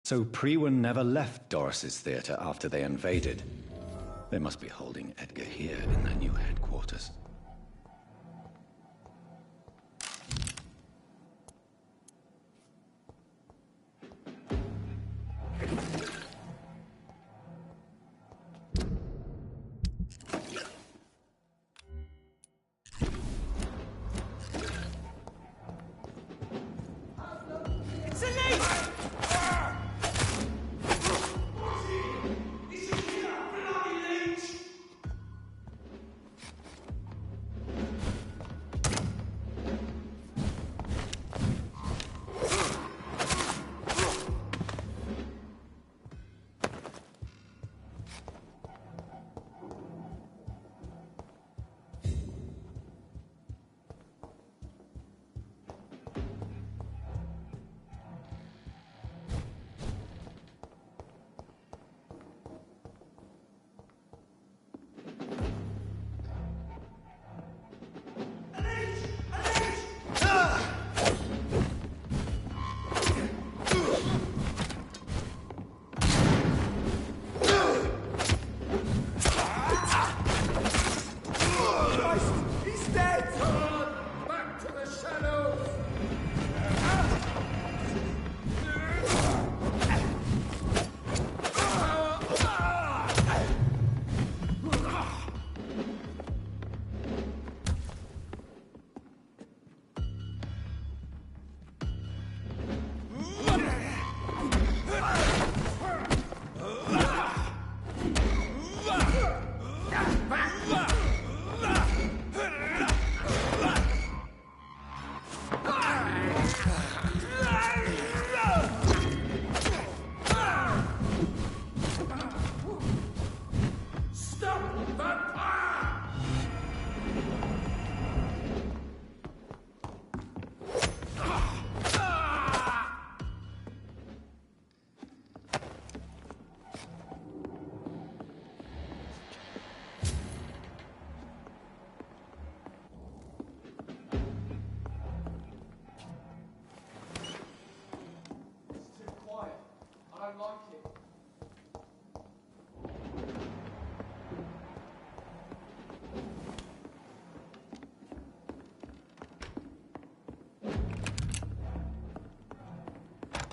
So Priwen never left Doris's theater after they invaded. They must be holding Edgar here in their new headquarters.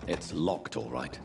It's locked, all right.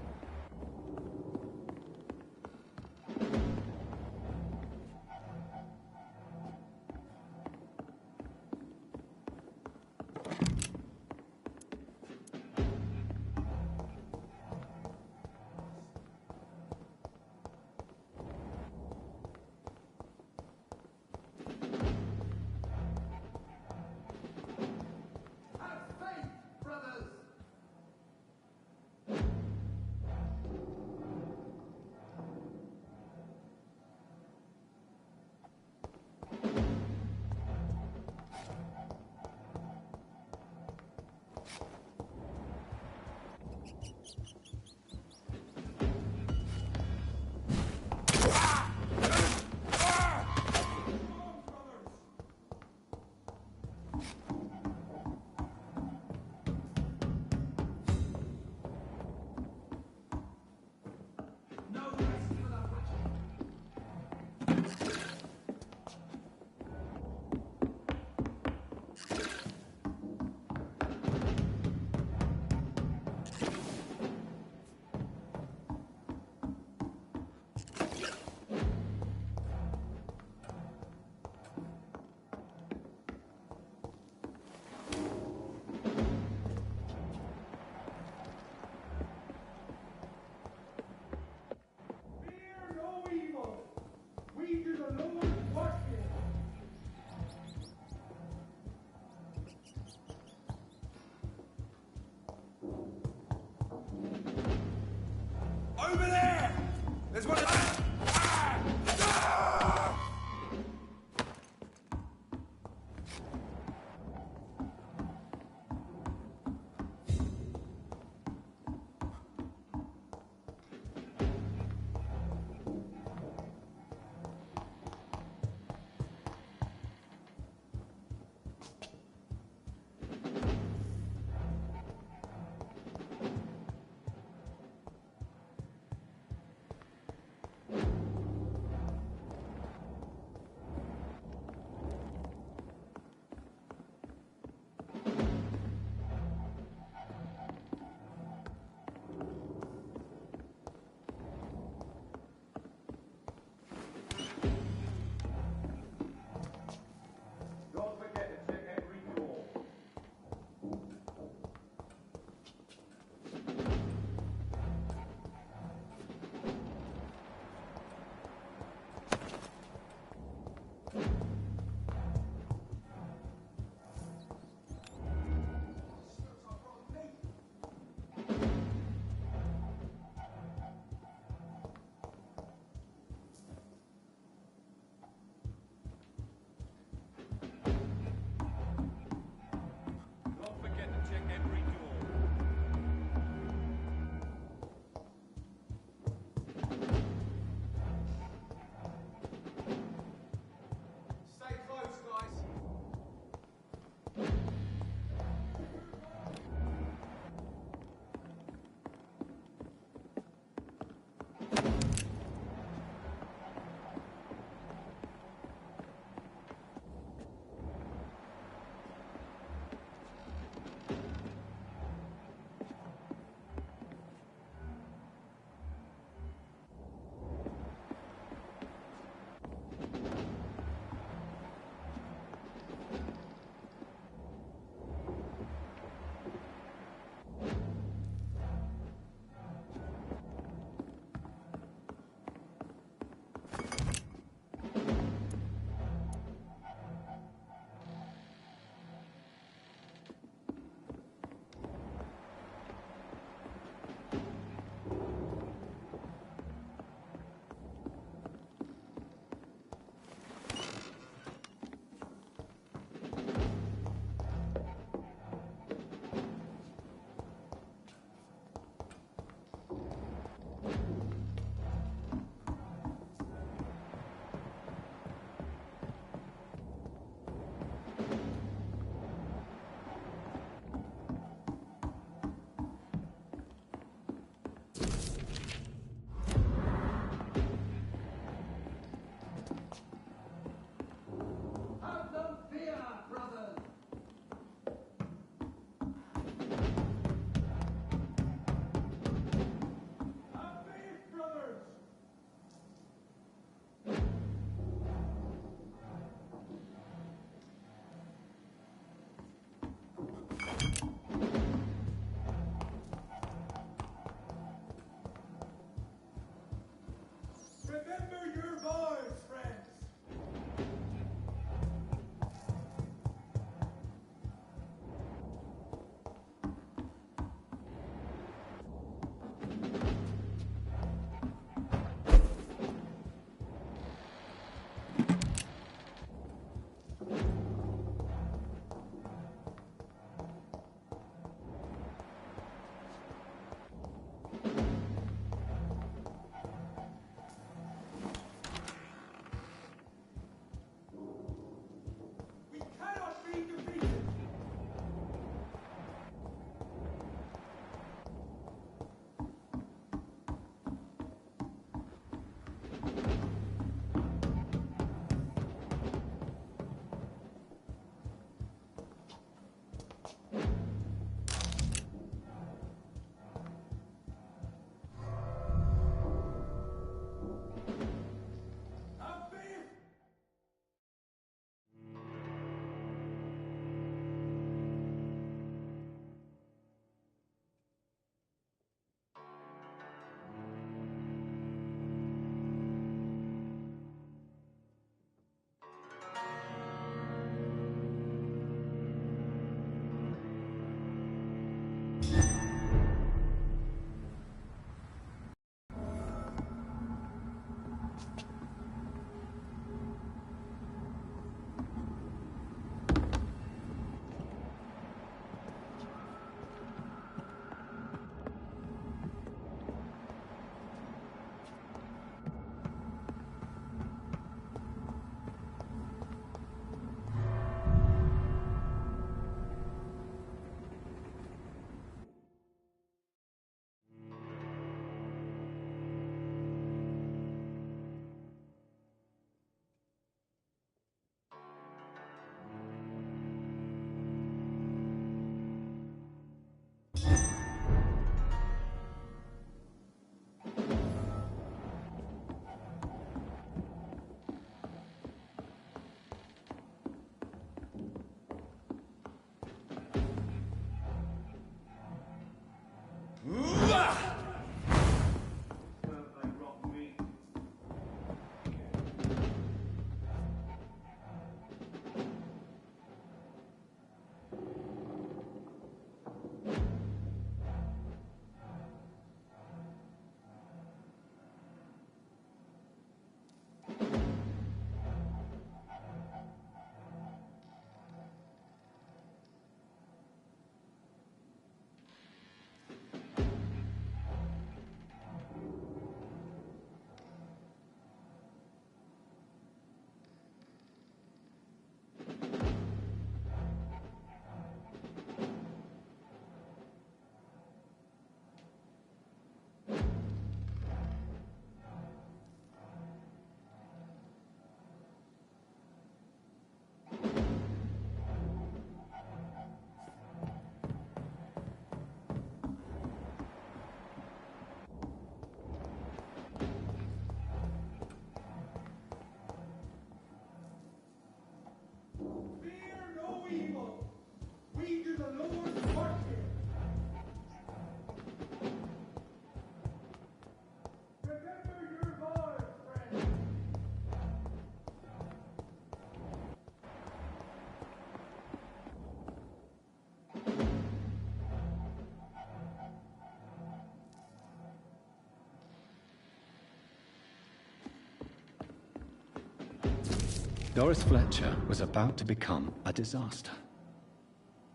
Doris Fletcher was about to become a disaster.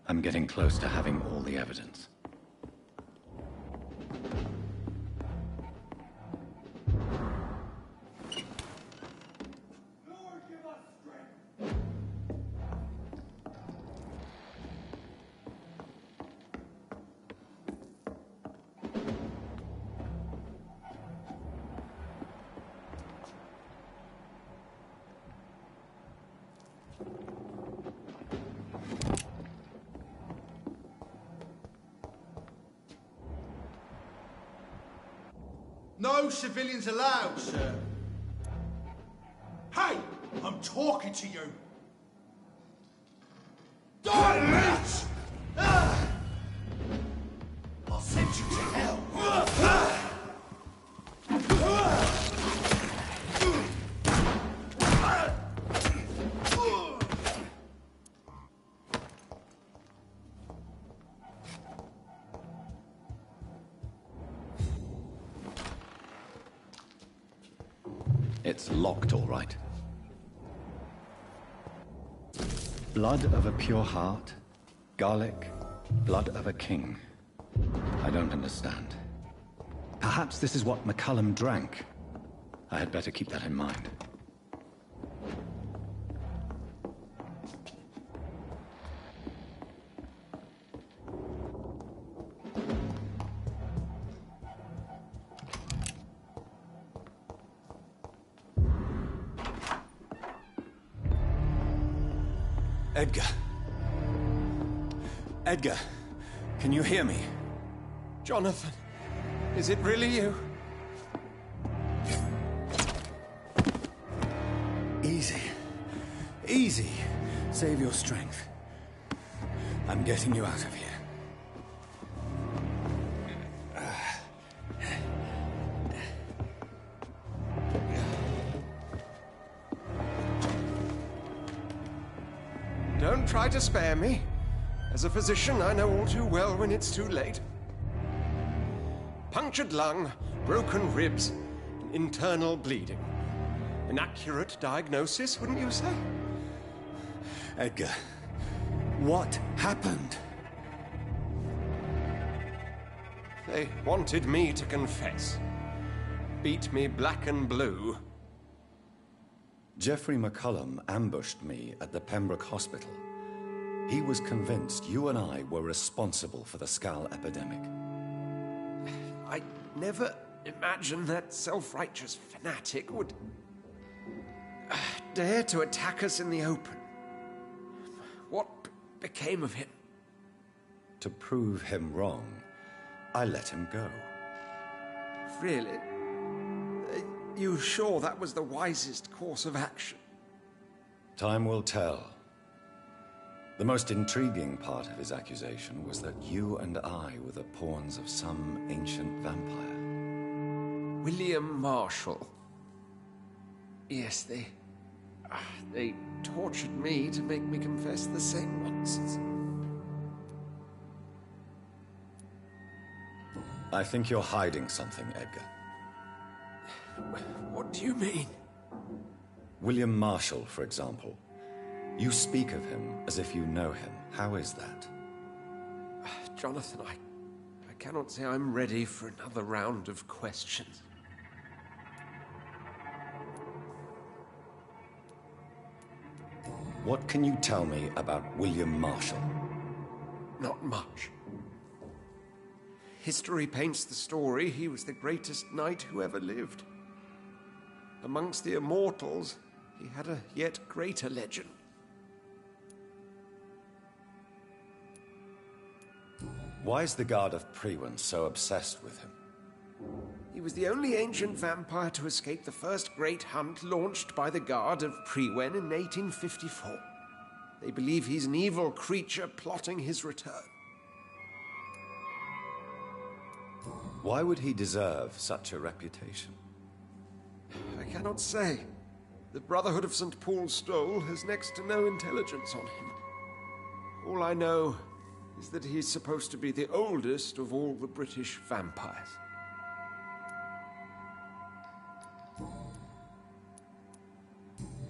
I'm getting close to having all the evidence. No civilians allowed, sir. Hey! I'm talking to you! Die, bitch! I'll send you to hell! It's locked, all right. Blood of a pure heart, garlic, blood of a king. I don't understand. Perhaps this is what McCullum drank. I had better keep that in mind. Edgar. Edgar, can you hear me? Jonathan, is it really you? Easy. Easy. Save your strength. I'm getting you out of here. Don't try to spare me. As a physician, I know all too well when it's too late. Punctured lung, broken ribs, internal bleeding. An accurate diagnosis, wouldn't you say? Edgar, what happened? They wanted me to confess. Beat me black and blue. Jeffrey McCullum ambushed me at the Pembroke Hospital. He was convinced you and I were responsible for the Skal epidemic. I never imagined that self-righteous fanatic would dare to attack us in the open. What became of him? To prove him wrong, I let him go. Really? You sure that was the wisest course of action? Time will tell. The most intriguing part of his accusation was that you and I were the pawns of some ancient vampire. William Marshall. Yes, they tortured me to make me confess the same nonsense. I think you're hiding something, Edgar. What do you mean? William Marshall, for example. You speak of him as if you know him. How is that? Jonathan, I cannot say I'm ready for another round of questions. What can you tell me about William Marshall? Not much. History paints the story he was the greatest knight who ever lived. Amongst the immortals, he had a yet greater legend. Why is the Guard of Priwen so obsessed with him? He was the only ancient vampire to escape the first great hunt launched by the Guard of Priwen in 1854. They believe he's an evil creature plotting his return. Why would he deserve such a reputation? I cannot say. The Brotherhood of St. Paul's Stole has next to no intelligence on him. All I know is that he's supposed to be the oldest of all the British vampires.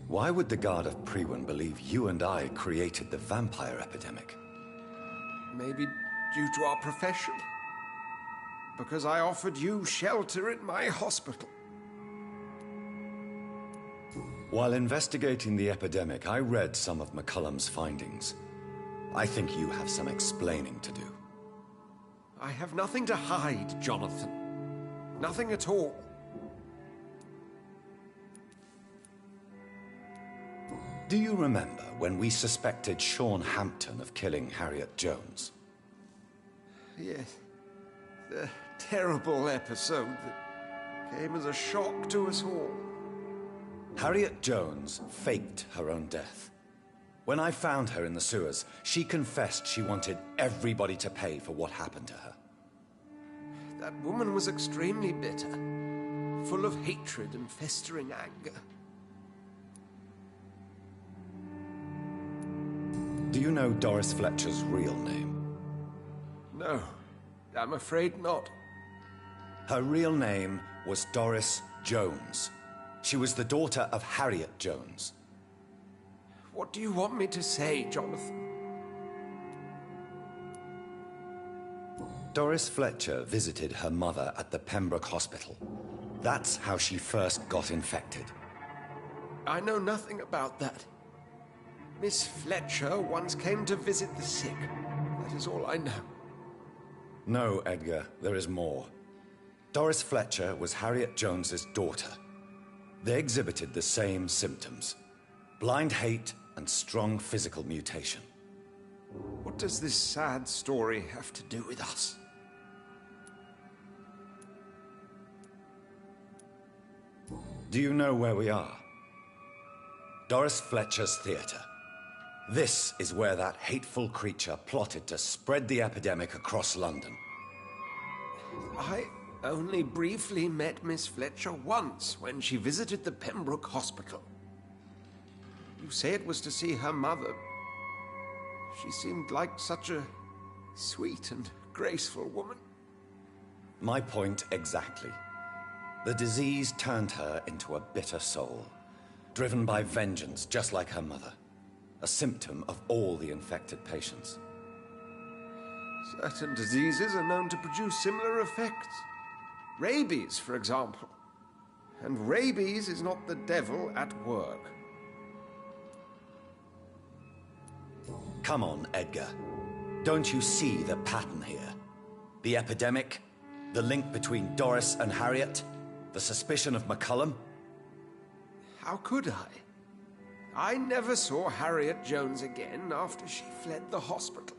Why would the Guard of Priwen believe you and I created the vampire epidemic? Maybe due to our profession. Because I offered you shelter in my hospital. While investigating the epidemic, I read some of McCullum's findings. I think you have some explaining to do. I have nothing to hide, Jonathan. Nothing at all. Do you remember when we suspected Sean Hampton of killing Harriet Jones? Yes. The terrible episode that came as a shock to us all. Harriet Jones faked her own death. When I found her in the sewers, she confessed she wanted everybody to pay for what happened to her. That woman was extremely bitter, full of hatred and festering anger. Do you know Doris Fletcher's real name? No, I'm afraid not. Her real name was Doris Jones. She was the daughter of Harriet Jones. What do you want me to say, Jonathan? Doris Fletcher visited her mother at the Pembroke Hospital. That's how she first got infected. I know nothing about that. Miss Fletcher once came to visit the sick. That is all I know. No, Edgar, there is more. Doris Fletcher was Harriet Jones's daughter. They exhibited the same symptoms: blind hate and strong physical mutation. What does this sad story have to do with us? Do you know where we are? Doris Fletcher's theater. This is where that hateful creature plotted to spread the epidemic across London. I only briefly met Miss Fletcher once when she visited the Pembroke Hospital. You say it was to see her mother. She seemed like such a sweet and graceful woman. My point exactly. The disease turned her into a bitter soul, driven by vengeance just like her mother. A symptom of all the infected patients. Certain diseases are known to produce similar effects. Rabies, for example. And rabies is not the devil at work. Come on, Edgar. Don't you see the pattern here? The epidemic, the link between Doris and Harriet, the suspicion of McCullum? How could I? I never saw Harriet Jones again after she fled the hospital.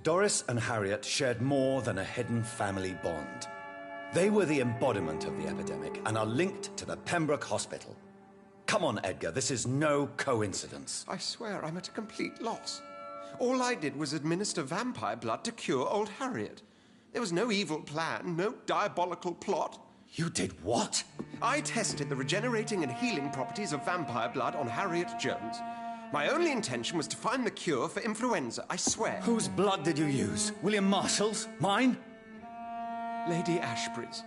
Doris and Harriet shared more than a hidden family bond. They were the embodiment of the epidemic and are linked to the Pembroke Hospital. Come on, Edgar, this is no coincidence. I swear I'm at a complete loss. All I did was administer vampire blood to cure old Harriet. There was no evil plan, no diabolical plot. You did what? I tested the regenerating and healing properties of vampire blood on Harriet Jones. My only intention was to find the cure for influenza, I swear. Whose blood did you use? William Marshall's? Mine? Lady Ashbury's.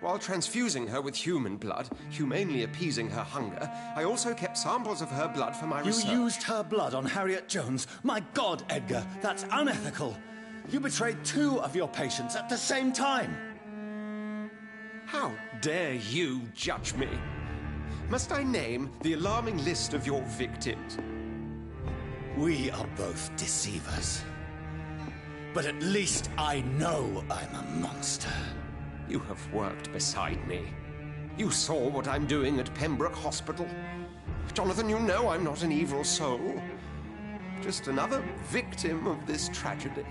While transfusing her with human blood, humanely appeasing her hunger, I also kept samples of her blood for my research. You used her blood on Harriet Jones? My God, Edgar, that's unethical. You betrayed 2 of your patients at the same time. How dare you judge me? Must I name the alarming list of your victims? We are both deceivers. But at least I know I'm a monster. You have worked beside me. You saw what I'm doing at Pembroke Hospital. Jonathan, you know I'm not an evil soul. Just another victim of this tragedy.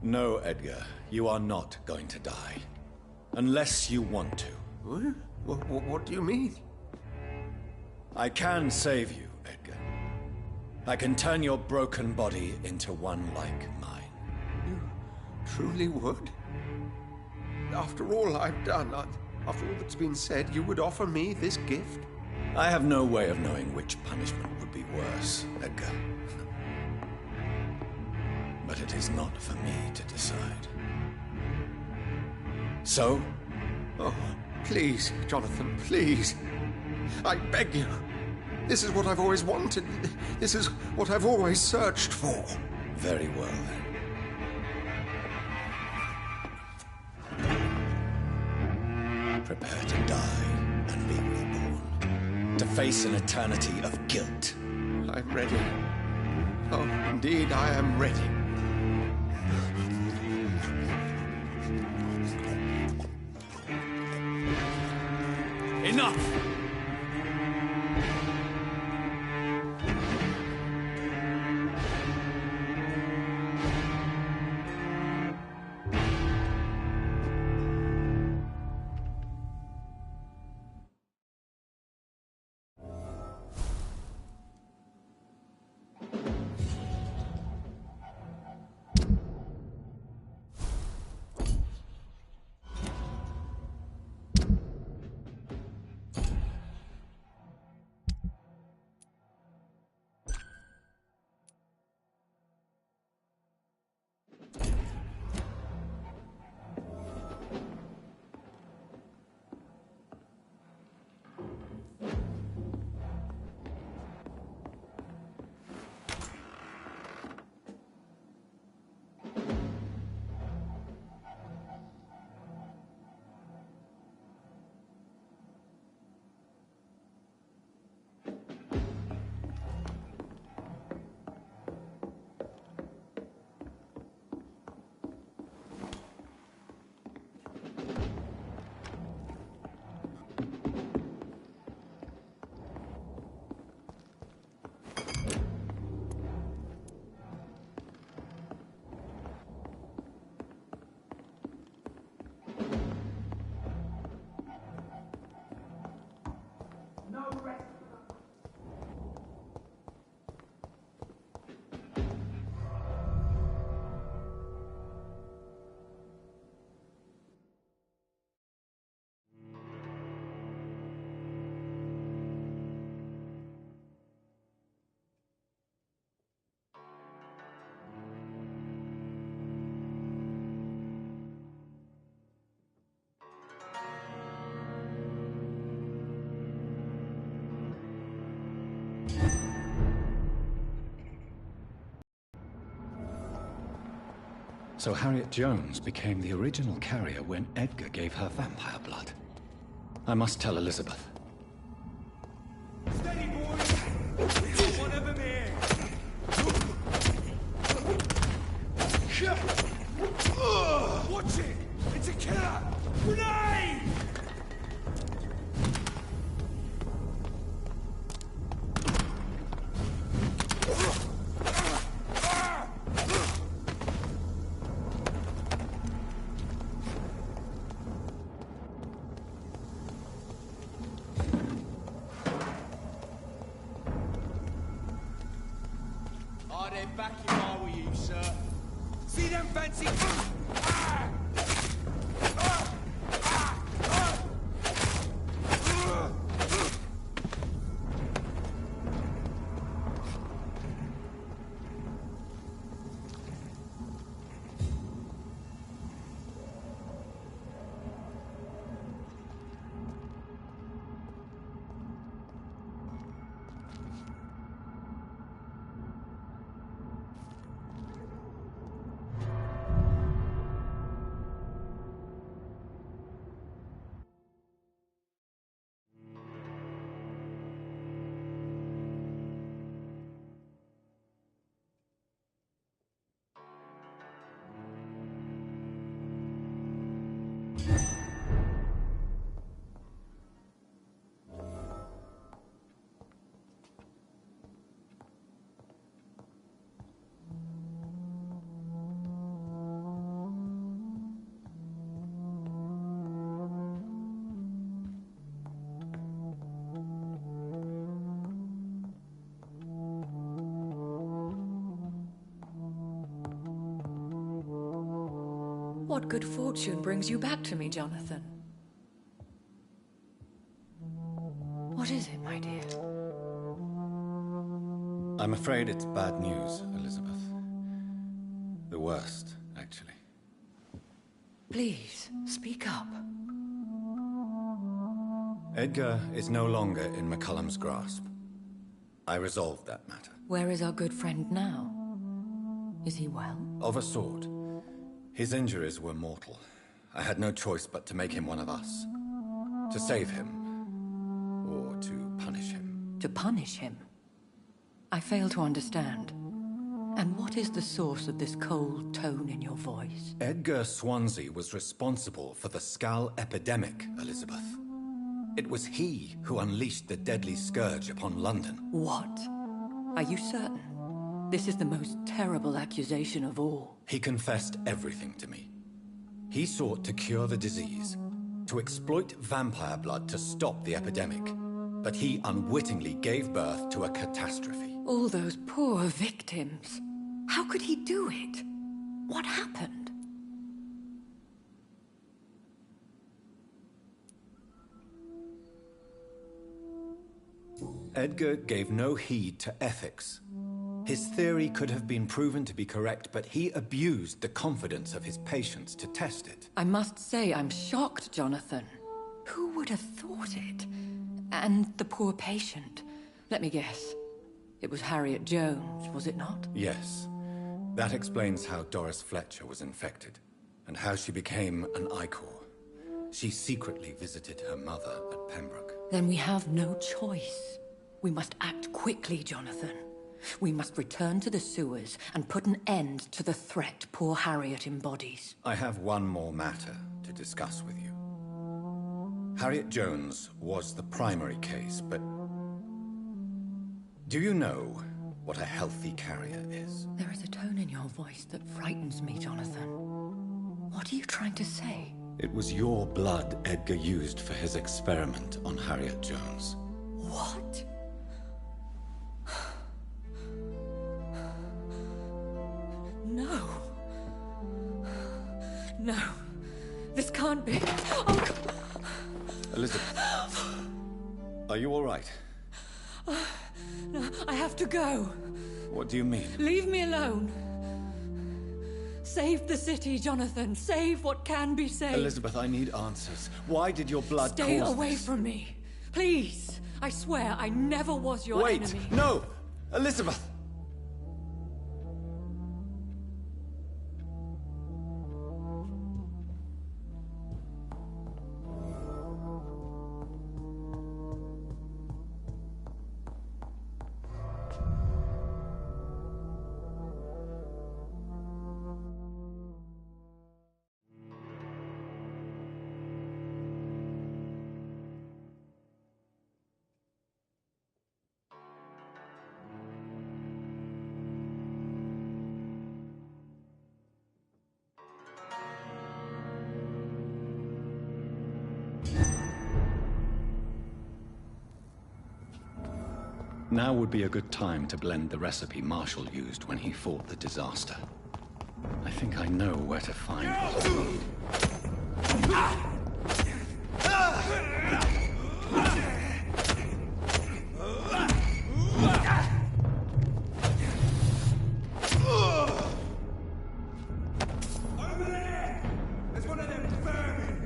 No, Edgar. You are not going to die. Unless you want to. What do you mean? I can save you, Edgar. I can turn your broken body into one like mine. You truly would? After all I've done, after all that's been said, you would offer me this gift? I have no way of knowing which punishment would be worse, Edgar. But it is not for me to decide. So? Oh, please, Jonathan, please. I beg you. This is what I've always wanted. This is what I've always searched for. Very well, then. Prepare to die and be reborn. To face an eternity of guilt. I'm ready. Oh, indeed, I am ready. Enough! So Harriet Jones became the original carrier when Edgar gave her vampire blood. I must tell Elizabeth. Steady, boys! One of them here! Watch it! It's a killer! Grenade! I'd back if I were you, sir. See them fancy... What good fortune brings you back to me, Jonathan? What is it, my dear? I'm afraid it's bad news, Elizabeth. The worst, actually. Please, speak up. Edgar is no longer in McCullum's grasp. I resolved that matter. Where is our good friend now? Is he well? Of a sort. His injuries were mortal. I had no choice but to make him one of us. To save him. Or to punish him. To punish him? I fail to understand. And what is the source of this cold tone in your voice? Edgar Swansea was responsible for the Skal epidemic, Elizabeth. It was he who unleashed the deadly scourge upon London. What? Are you certain? This is the most terrible accusation of all. He confessed everything to me. He sought to cure the disease, to exploit vampire blood to stop the epidemic. But he unwittingly gave birth to a catastrophe. All those poor victims. How could he do it? What happened? Edgar gave no heed to ethics. His theory could have been proven to be correct, but he abused the confidence of his patients to test it. I must say I'm shocked, Jonathan. Who would have thought it? And the poor patient. Let me guess. It was Harriet Jones, was it not? Yes. That explains how Doris Fletcher was infected, and how she became an Icor. She secretly visited her mother at Pembroke. Then we have no choice. We must act quickly, Jonathan. We must return to the sewers and put an end to the threat poor Harriet embodies. I have one more matter to discuss with you. Harriet Jones was the primary case, but... do you know what a healthy carrier is? There is a tone in your voice that frightens me, Jonathan. What are you trying to say? It was your blood Edgar used for his experiment on Harriet Jones. What? No. No. This can't be. Oh. Elizabeth, are you all right? No, I have to go. What do you mean? Leave me alone. Save the city, Jonathan. Save what can be saved. Elizabeth, I need answers. Why did your blood Stay cause away this? from me. Please. I swear I never was your Wait! enemy. No! Elizabeth! Now would be a good time to blend the recipe Marshall used when he fought the disaster. I think I know where to find what I need. Over there! There's one of them vermin!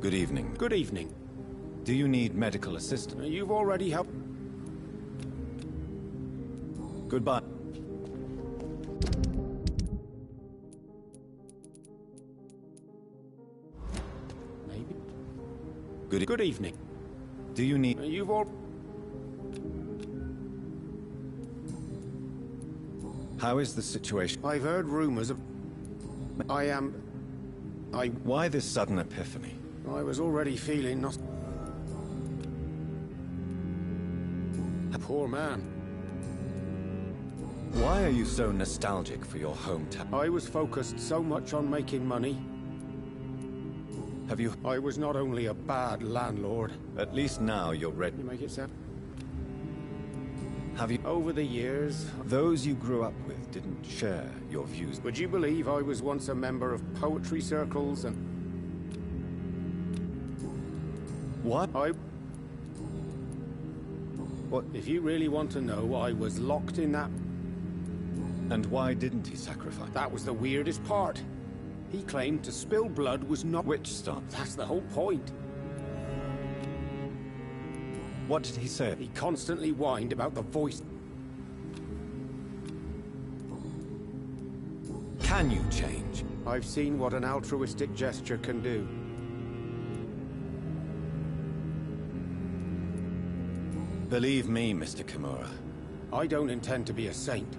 Good evening. Good evening. Do you need medical assistance? You've already helped. Goodbye. Maybe. Good evening. Do you need... You've all... How is the situation? I've heard rumors of... Why this sudden epiphany? I was already feeling not... A poor man. Why are you so nostalgic for your hometown? I was focused so much on making money. Have you... I was not only a bad landlord. At least now you're ready. You make it sound... Have you... Over the years... Those you grew up with didn't share your views. Would you believe I was once a member of poetry circles and... What? What? If you really want to know, I was locked in that... And why didn't he sacrifice? That was the weirdest part. He claimed to spill blood was not... Witch stuff. That's the whole point. What did he say? He constantly whined about the voice... Can you change? I've seen what an altruistic gesture can do. Believe me, Mr. Kimura. I don't intend to be a saint.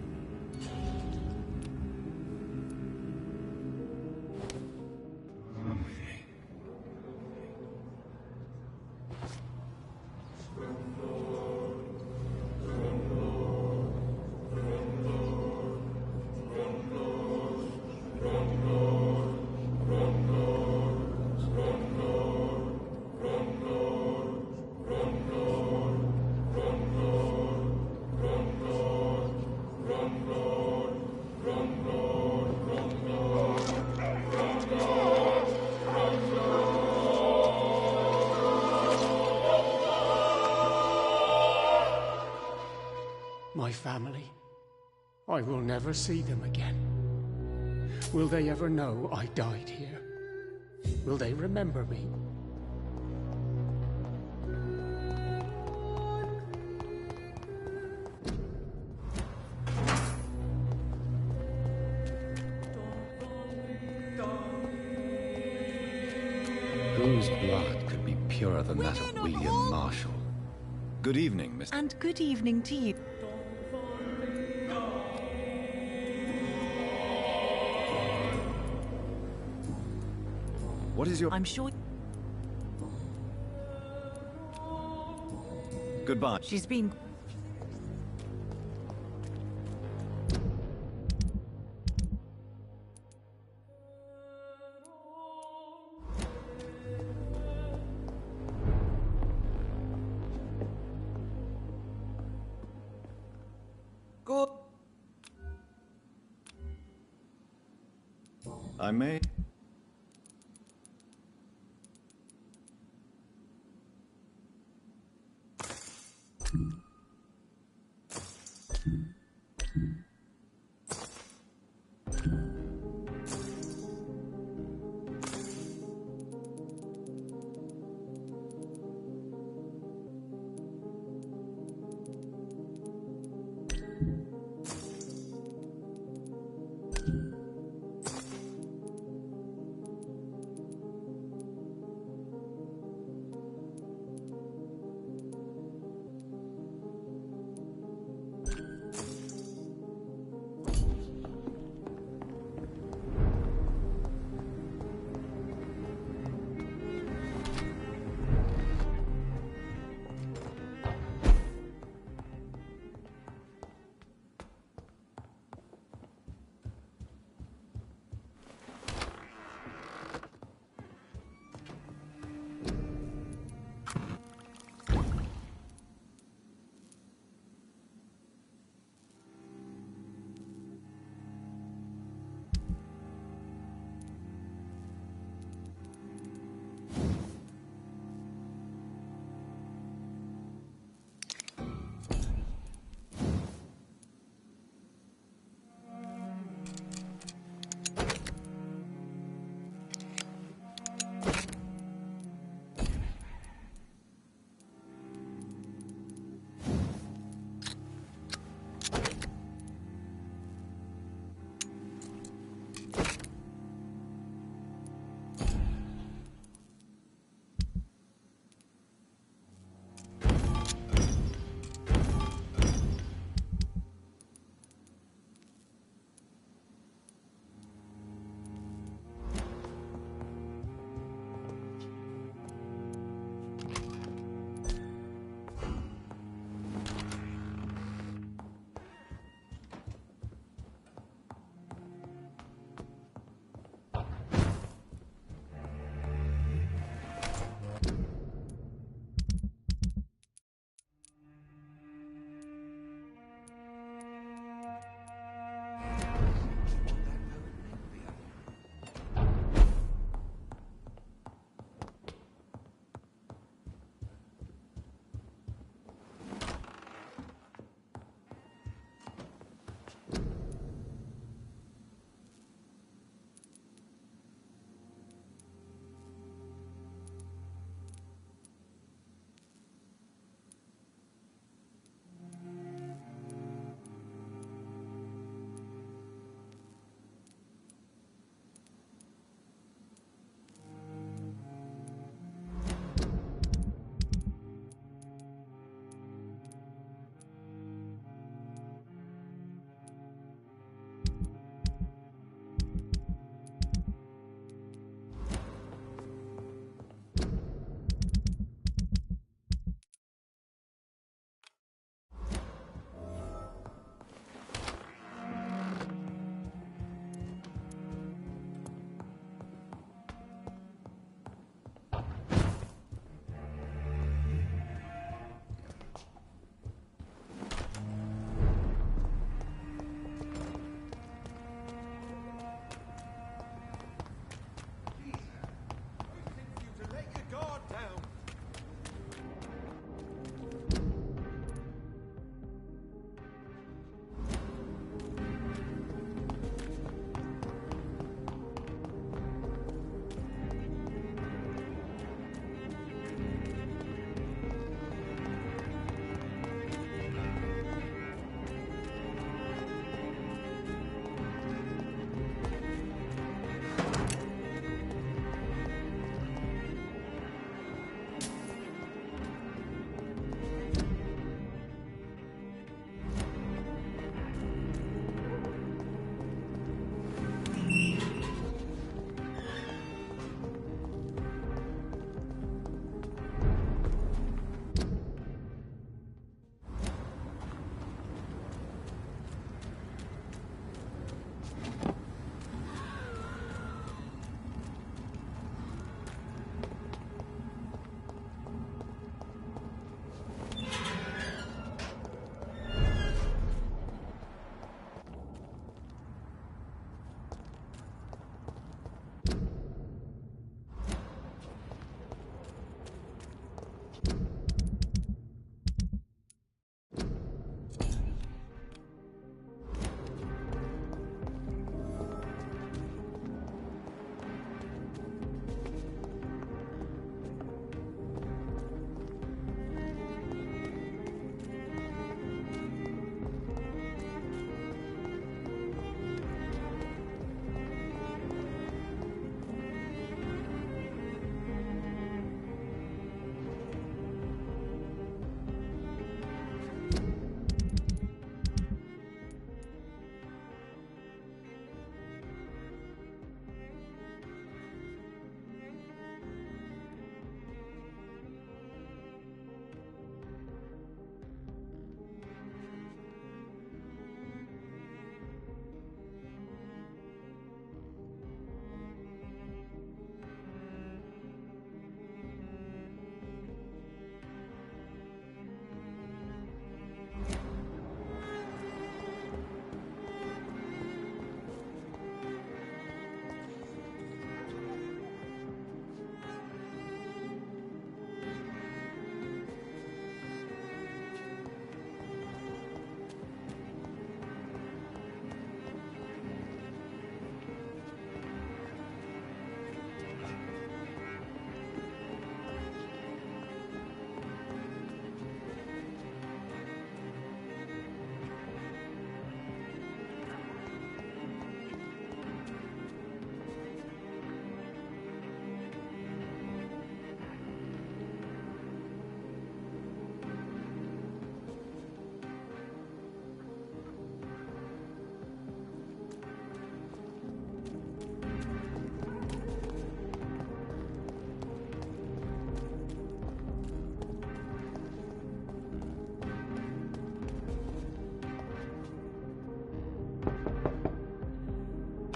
My family. I will never see them again. Will they ever know I died here? Will they remember me? Whose blood could be purer than that of William Marshall? Good evening, Mr. And good evening to you. What is your... I'm sure Goodbye. she's been... Good. I may...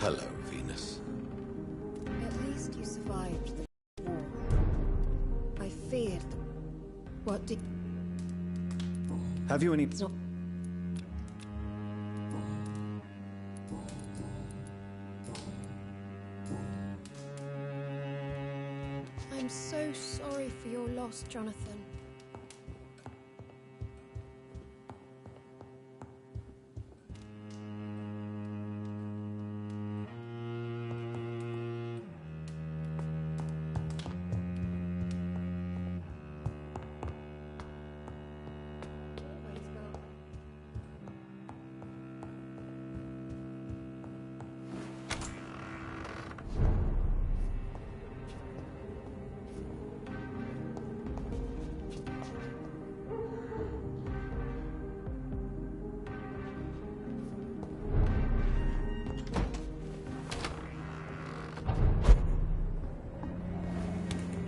Hello, Venus. At least you survived the war. I feared. What did... Have you any... No. I'm so sorry for your loss, Jonathan.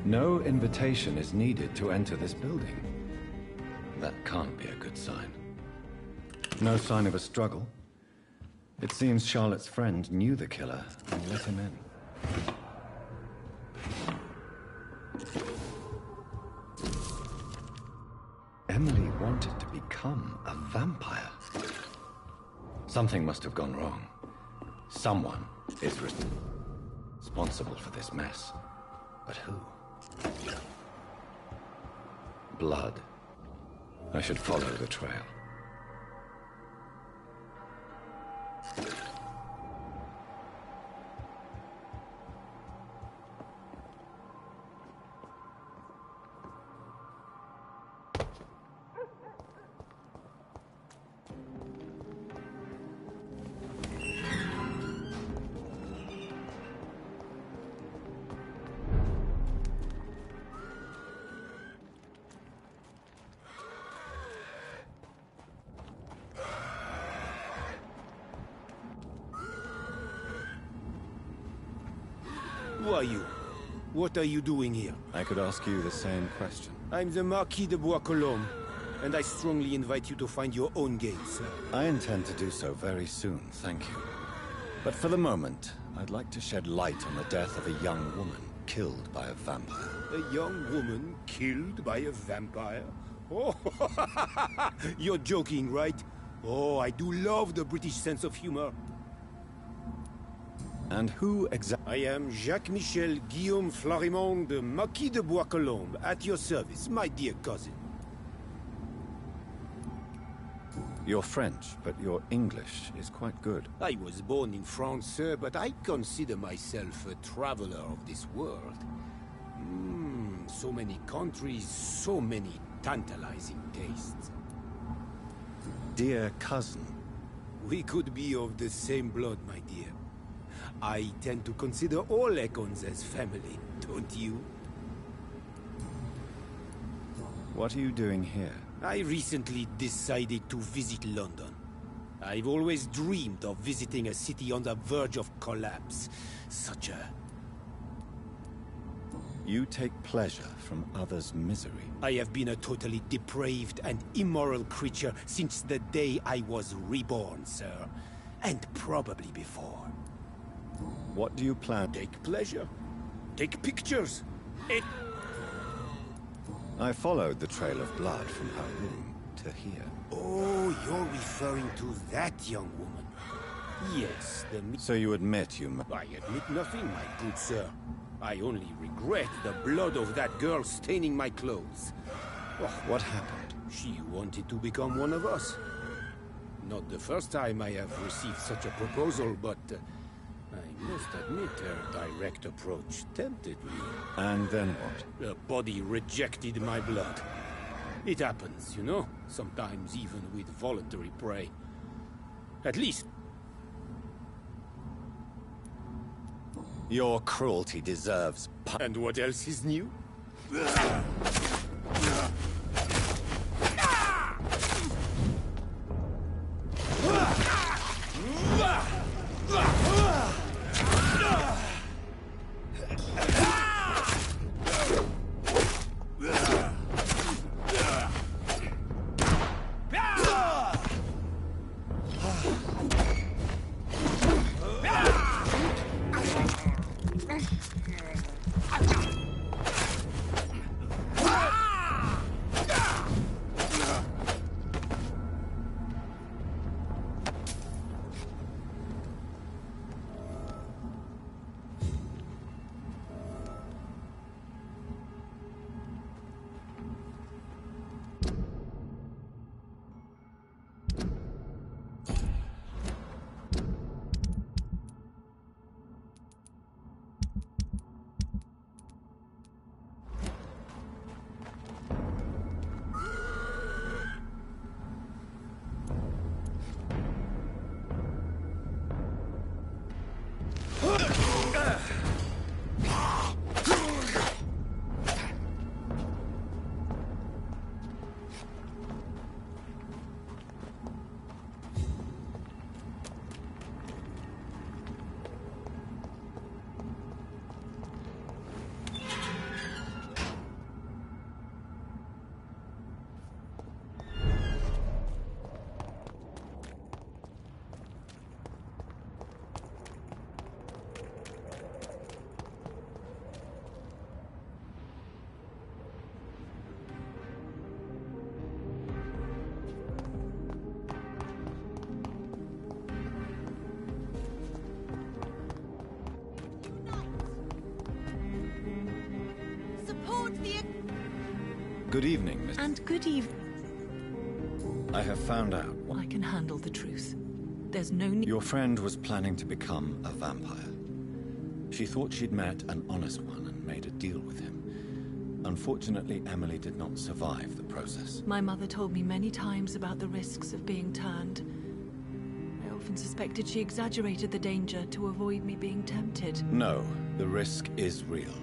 No invitation is needed to enter this building. That can't be a good sign. No sign of a struggle. It seems Charlotte's friend knew the killer and let him in. Emily wanted to become a vampire. Something must have gone wrong. Someone is responsible for this mess. But who? Blood. I should follow the trail. Who are you? What are you doing here? I could ask you the same question. I'm the Marquis de Bois-Colombes, and I strongly invite you to find your own game, sir. I intend to do so very soon, thank you. But for the moment, I'd like to shed light on the death of a young woman killed by a vampire. A young woman killed by a vampire? Oh, you're joking, right? Oh, I do love the British sense of humor. And who exactly? I am Jacques-Michel Guillaume Florimond de Marquis de Bois-Colombes, at your service, my dear cousin. You're French, but your English is quite good. I was born in France, sir, but I consider myself a traveler of this world. So many countries, so many tantalizing tastes. Dear cousin. We could be of the same blood, my dear. I tend to consider all Econs as family, don't you? What are you doing here? I recently decided to visit London. I've always dreamed of visiting a city on the verge of collapse. Such a... You take pleasure from others' misery. I have been a totally depraved and immoral creature since the day I was reborn, sir. And probably before. What do you plan? Take pleasure. Take pictures. I followed the trail of blood from her room to here. Oh, you're referring to that young woman. Yes, the... So you admit you... I admit nothing, my good sir. I only regret the blood of that girl staining my clothes. Oh, what happened? She wanted to become one of us. Not the first time I have received such a proposal, but... I must admit her direct approach tempted me. And then what? The body rejected my blood. It happens, you know, sometimes even with voluntary prey. At least... Your cruelty deserves... And what else is new? towards the... Good evening, Miss... And good evening. I have found out. I can handle the truth. There's no need... Your friend was planning to become a vampire. She thought she'd met an honest one and made a deal with him. Unfortunately, Emily did not survive the process. My mother told me many times about the risks of being turned. I often suspected she exaggerated the danger to avoid me being tempted. No, the risk is real.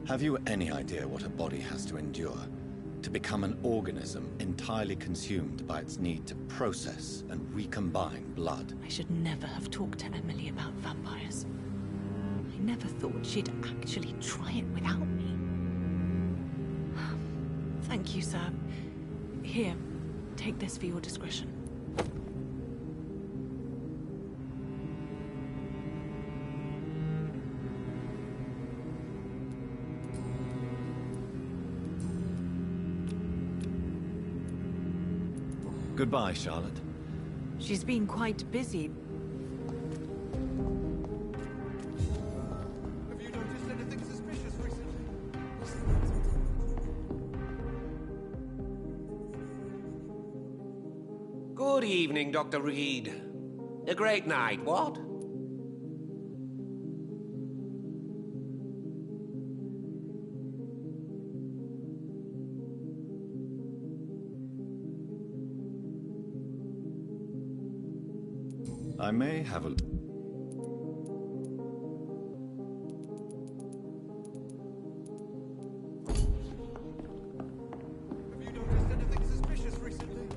Have you any idea what a body has to endure? To become an organism entirely consumed by its need to process and recombine blood? I should never have talked to Emily about vampires. I never thought she'd actually try it without me. Thank you, sir. Here, take this for your discretion. Goodbye, Charlotte. She's been quite busy. Have you noticed anything suspicious recently? Good evening, Dr. Reed. A great night, what? I may have a... Have you noticed anything suspicious recently?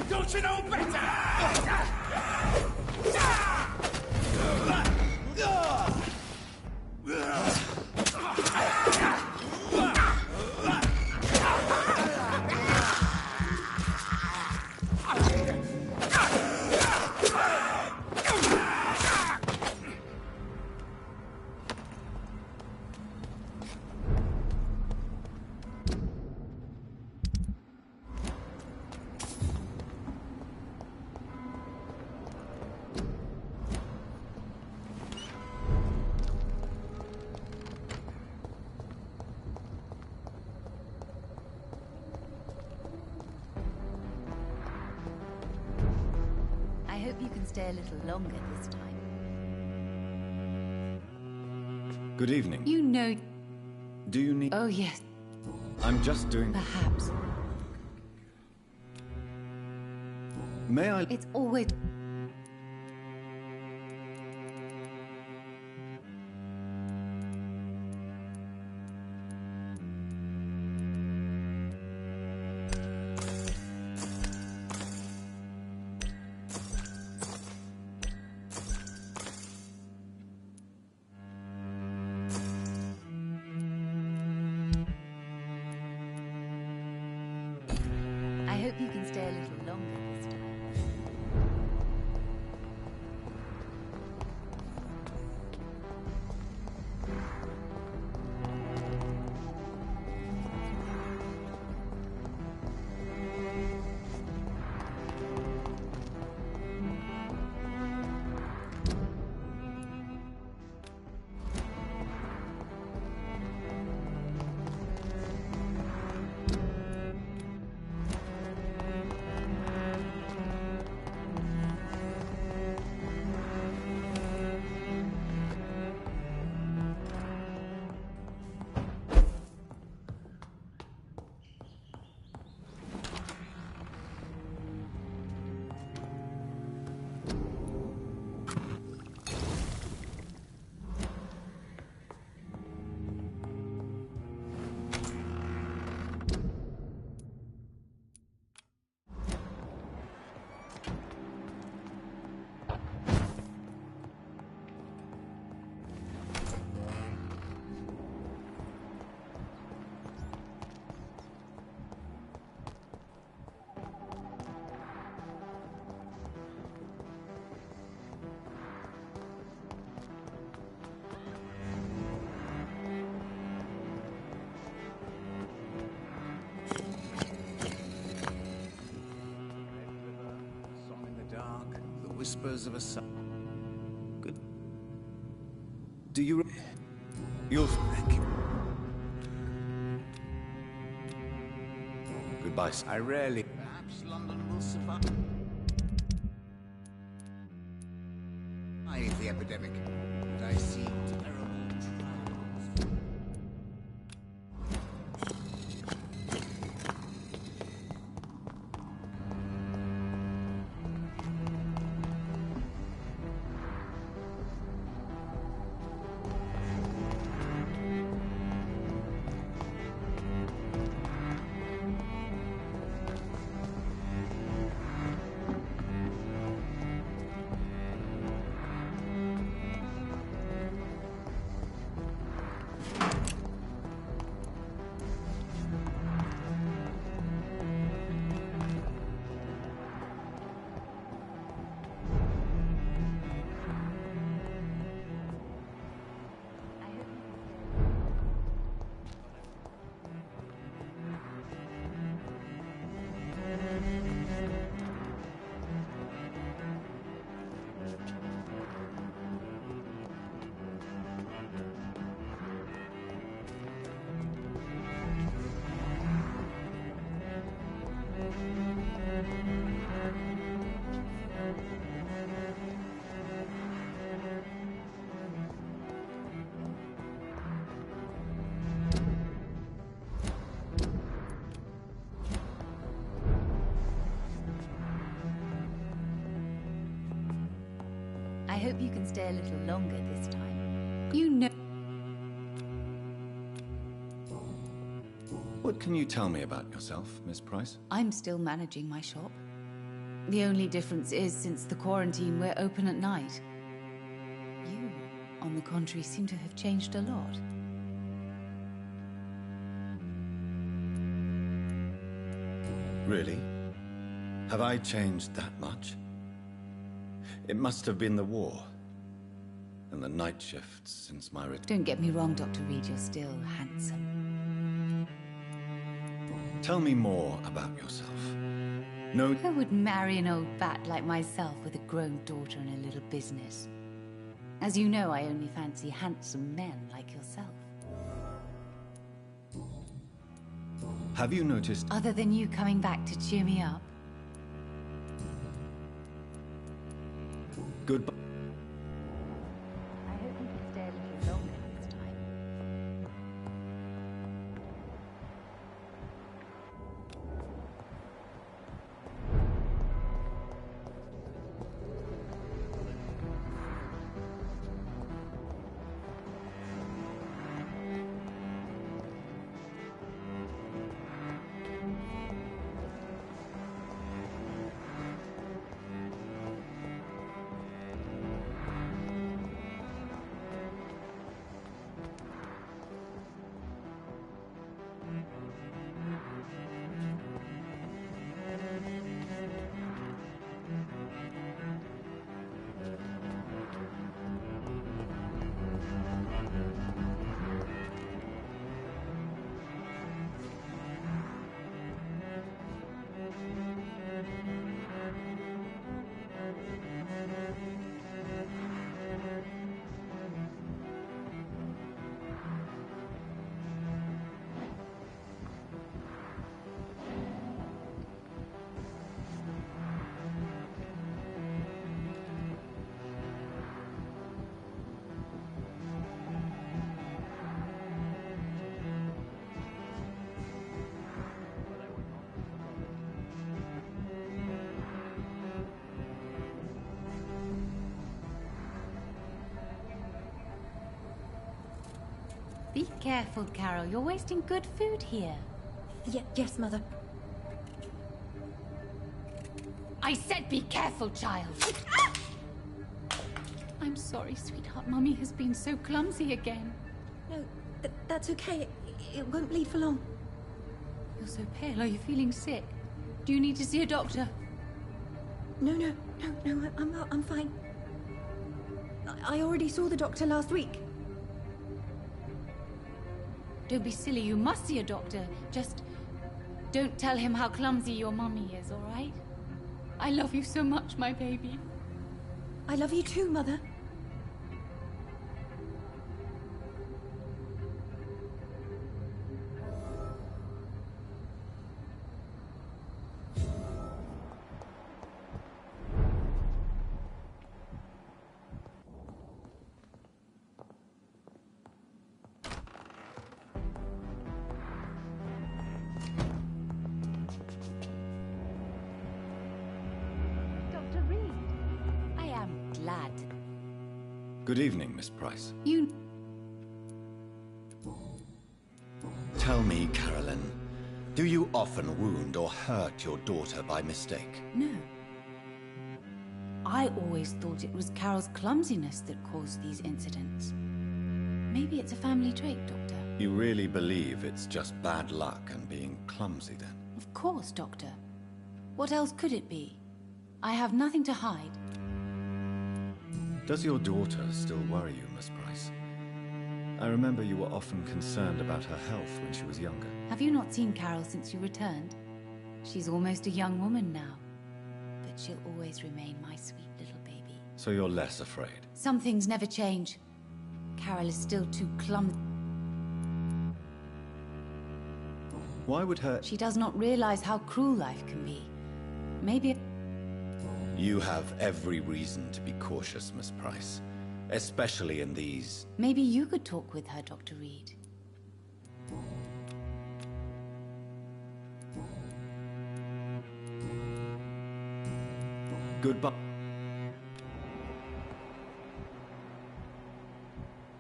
Don't you know better? hope you can stay a little longer this time. Good evening. You know... Do you need... Oh, yes. I'm just doing... Perhaps. May I... It's always... I hope you can stay a little longer this time. Whispers of a son. Good. Do you... You'll... Thank you. Goodbye, sir. I rarely... Perhaps London will survive. The epidemic. And I see terrible trials. I hope you can stay a little longer this time. You know... What can you tell me about yourself, Miss Price? I'm still managing my shop. The only difference is, since the quarantine, we're open at night. You, on the contrary, seem to have changed a lot. Really? Have I changed that much? It must have been the war. And the night shifts since my return. Don't get me wrong, Dr. Reed, you're still handsome. Tell me more about yourself. No... Who would marry an old bat like myself with a grown daughter and a little business? As you know, I only fancy handsome men like yourself. Have you noticed... Other than you coming back to cheer me up? Goodbye. I hope you can stay a little longer this time. Be careful, Carol. You're wasting good food here. Yes, Mother. I said be careful, child. I'm sorry, sweetheart. Mummy has been so clumsy again. No, that's okay. It won't bleed for long. You're so pale. Are you feeling sick? Do you need to see a doctor? No, I'm fine. I already saw the doctor last week. Don't be silly. You must see a doctor. Just don't tell him how clumsy your mummy is, all right? I love you so much, my baby. I love you too, Mother. Dr. Reed, I am glad. Good evening, Miss Price. You... Tell me, Carolyn, do you often wound or hurt your daughter by mistake? No. I always thought it was Carol's clumsiness that caused these incidents. Maybe it's a family trait, Doctor. You really believe it's just bad luck and being clumsy, then? Of course, Doctor. What else could it be? I have nothing to hide. Does your daughter still worry you, Miss Price? I remember you were often concerned about her health when she was younger. Have you not seen Carol since you returned? She's almost a young woman now. But she'll always remain my sweet little baby. So you're less afraid? Some things never change. Carol is still too clumsy. Why would her... She does not realize how cruel life can be. Maybe... You have every reason to be cautious, Miss Price. Especially in these... Maybe you could talk with her, Dr. Reed. Goodbye.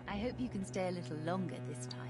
I hope you can stay a little longer this time.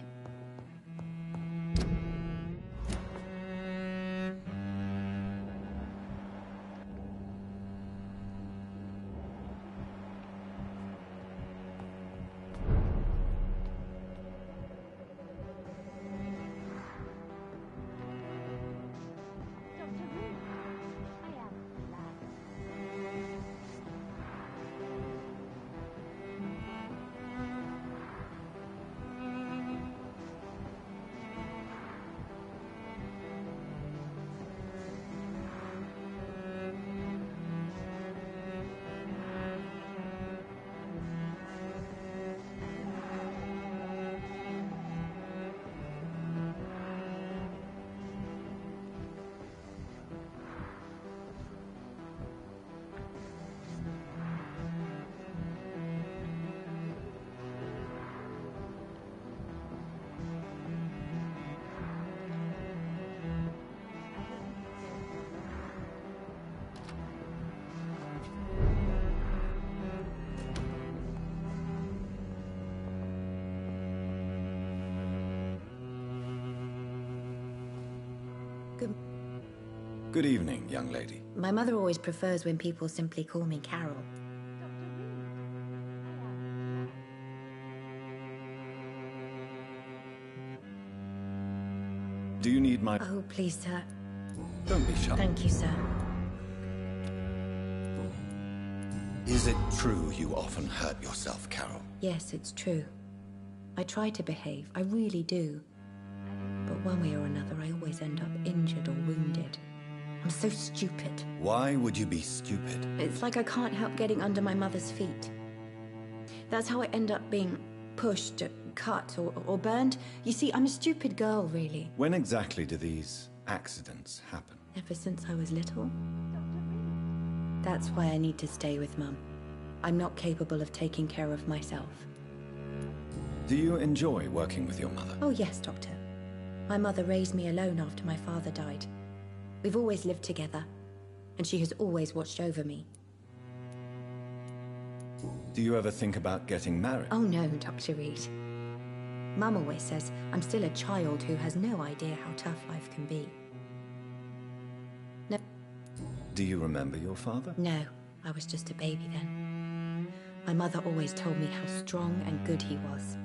Good evening, young lady. My mother always prefers when people simply call me Carol. Do you need my... Oh, please, sir. Don't be shy. Thank you, sir. Is it true you often hurt yourself, Carol? Yes, it's true. I try to behave, I really do. But one way or another, I always end up injured or wounded. I'm so stupid. Why would you be stupid? It's like I can't help getting under my mother's feet. That's how I end up being pushed, cut, or burned. You see, I'm a stupid girl, really. When exactly do these accidents happen? Ever since I was little. That's why I need to stay with Mum. I'm not capable of taking care of myself. Do you enjoy working with your mother? Oh, yes, Doctor. My mother raised me alone after my father died. We've always lived together, and she has always watched over me. Do you ever think about getting married? Oh, no, Dr. Reed. Mum always says I'm still a child who has no idea how tough life can be. No. Do you remember your father? No, I was just a baby then. My mother always told me how strong and good he was.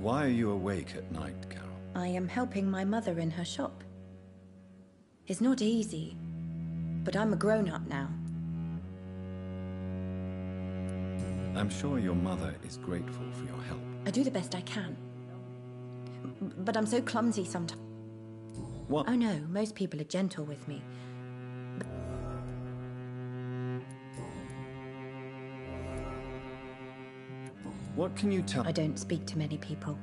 Why are you awake at night, Carol? I am helping my mother in her shop. It's not easy, but I'm a grown-up now. I'm sure your mother is grateful for your help. I do the best I can. But I'm so clumsy sometimes. What? Oh no, most people are gentle with me. What can you tell? I don't speak to many people.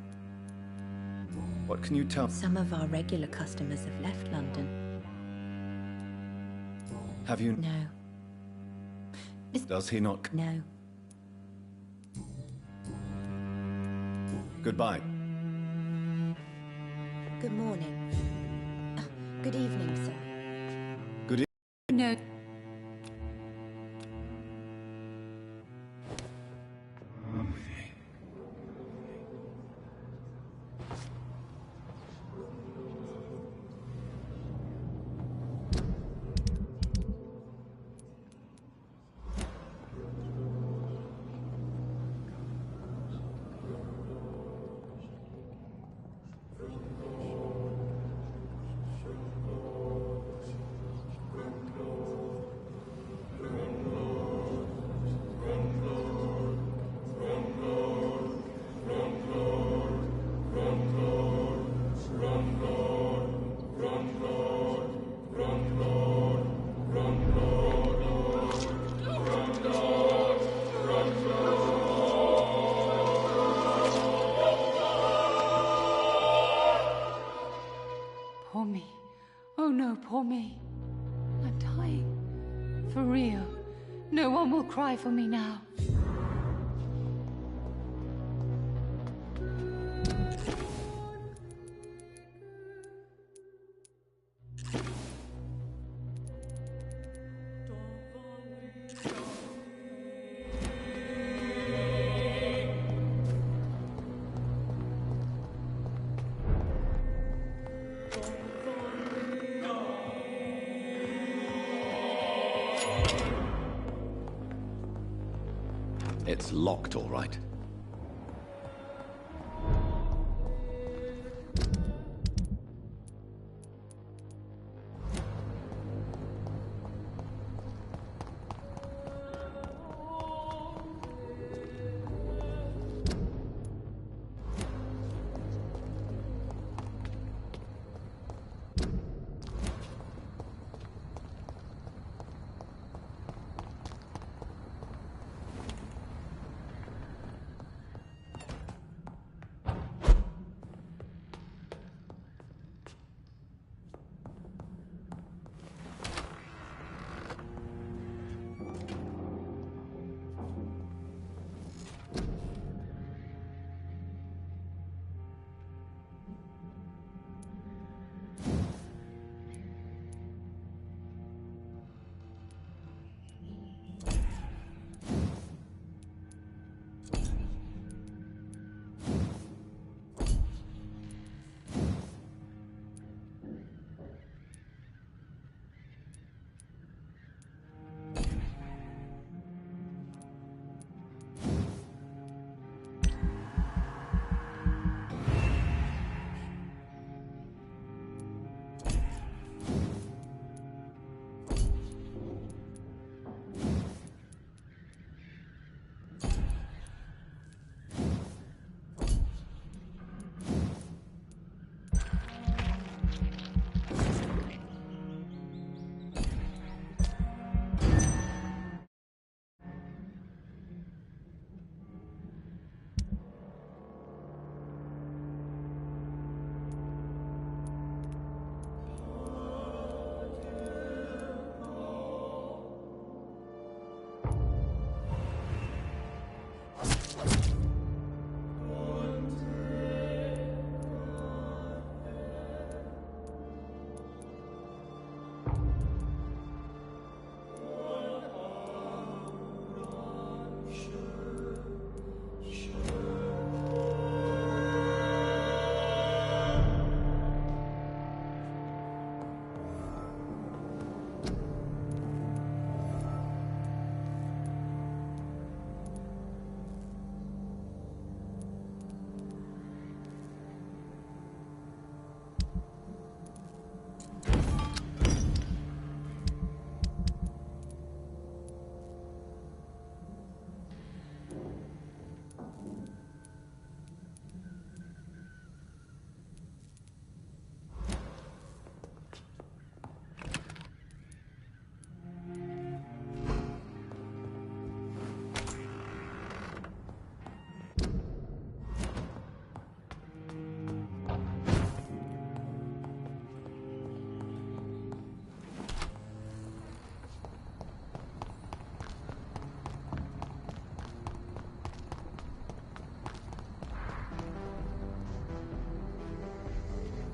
What can you tell? Some of our regular customers have left London. Have you? No. Does he not? No. Goodbye. Good morning. Good evening, sir. Good No. Poor me. Oh no, poor me. I'm dying. For real. No one will cry for me now. It's locked, all right.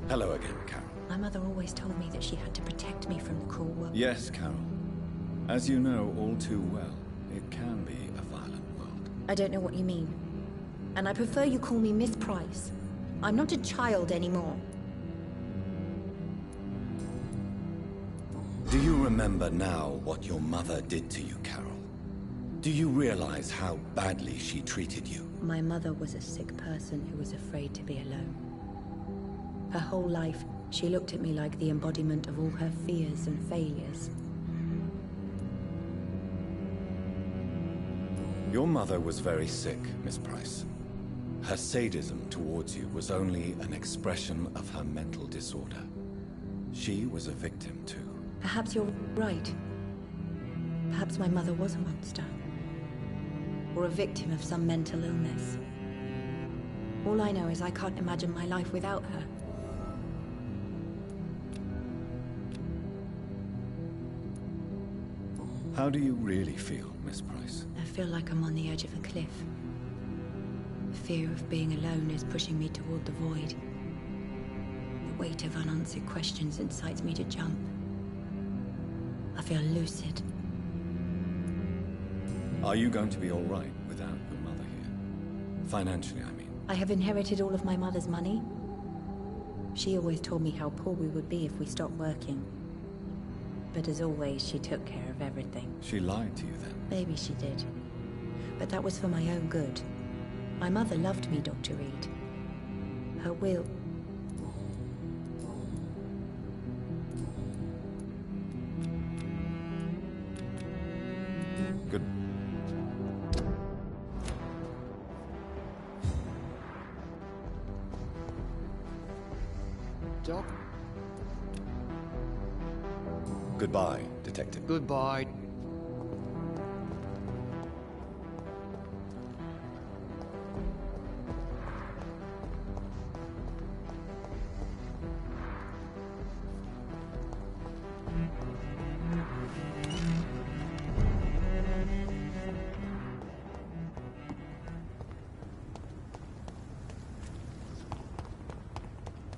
Hello again, Carol. My mother always told me that she had to protect me from the cruel world. Yes, Carol. As you know all too well, it can be a violent world. I don't know what you mean. And I prefer you call me Miss Price. I'm not a child anymore. Do you remember now what your mother did to you, Carol? Do you realize how badly she treated you? My mother was a sick person who was afraid to be alone. Her whole life, she looked at me like the embodiment of all her fears and failures. Your mother was very sick, Miss Price. Her sadism towards you was only an expression of her mental disorder. She was a victim too. Perhaps you're right. Perhaps my mother was a monster. Or a victim of some mental illness. All I know is I can't imagine my life without her. How do you really feel, Miss Price? I feel like I'm on the edge of a cliff. Fear of being alone is pushing me toward the void. The weight of unanswered questions incites me to jump. I feel lucid. Are you going to be all right without your mother here? Financially, I mean. I have inherited all of my mother's money. She always told me how poor we would be if we stopped working. But as always, she took care of everything. She lied to you then? Maybe she did. But that was for my own good. My mother loved me, Dr. Reed. Her will... Good. Doc? Goodbye, Detective. Goodbye.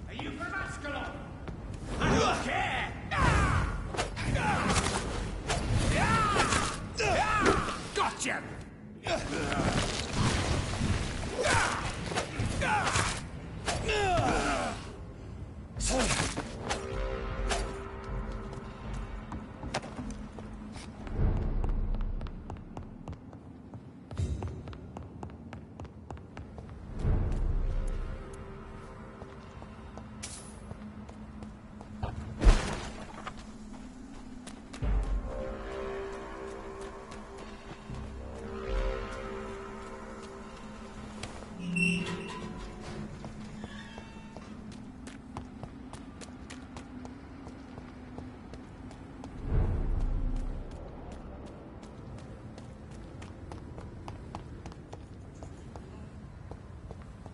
Are you from Ascalon? I don't care! Gotcha!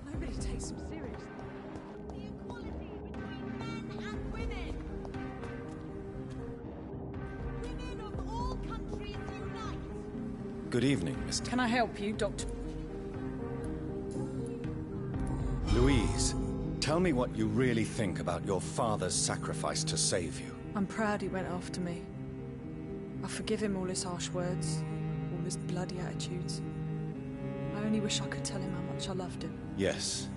Nobody takes him seriously. The equality between men and women. Women of all countries unite. Good evening, Mr. Can I help you, Doctor? Louise, tell me what you really think about your father's sacrifice to save you. I'm proud he went after me. I forgive him all his harsh words, all his bloody attitudes. I only wish I could tell him how much I loved him. Yes.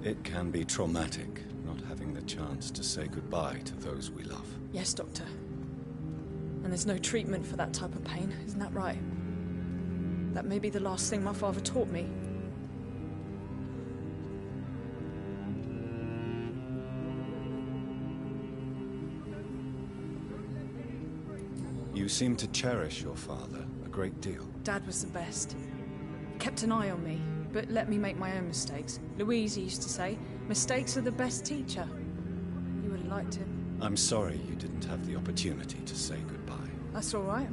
It can be traumatic, not having the chance to say goodbye to those we love. Yes, Doctor. And there's no treatment for that type of pain, isn't that right? That may be the last thing my father taught me. You seem to cherish your father a great deal. Dad was the best. Kept an eye on me, but let me make my own mistakes. Louise used to say, mistakes are the best teacher. You would have liked him. I'm sorry you didn't have the opportunity to say goodbye. That's all right.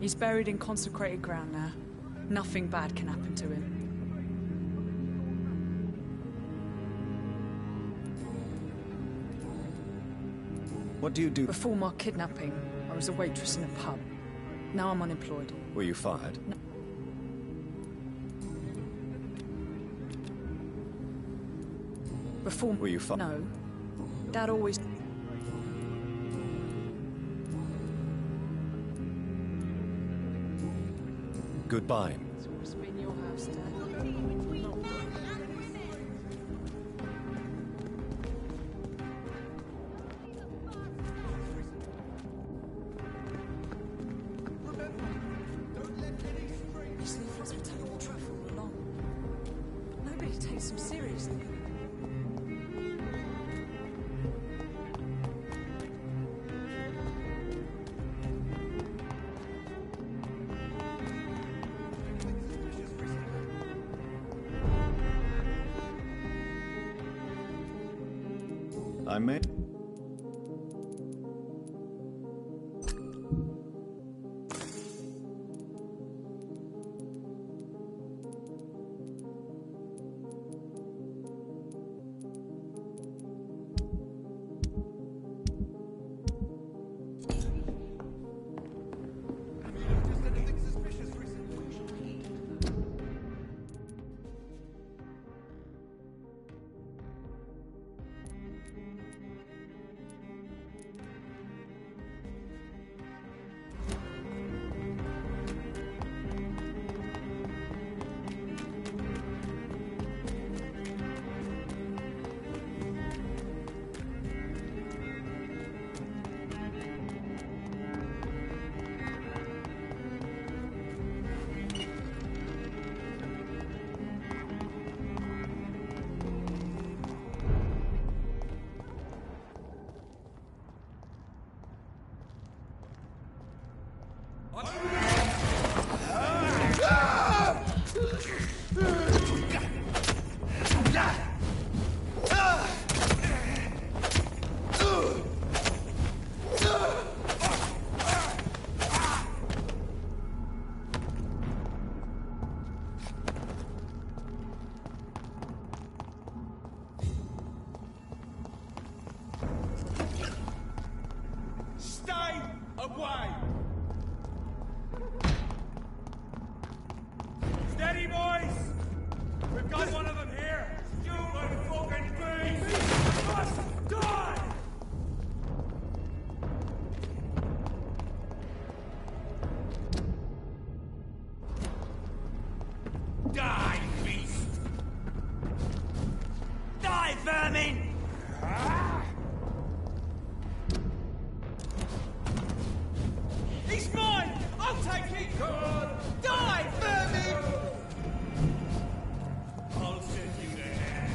He's buried in consecrated ground now. Nothing bad can happen to him. What do you do? Before my kidnapping, I was a waitress in a pub. Now I'm unemployed. Were you fired? No. before... Were you No. Dad always... Goodbye. It's always been your house, Dad. These leaflets were telling the truth all along. Nobody takes them seriously. I may... Stay away! Steady, boys! We've got one of them here! Stupid fucking beast! You must die! Die, beast! Die, vermin! He's mine! I'll take it! Die, vermin! I'll send you to hell.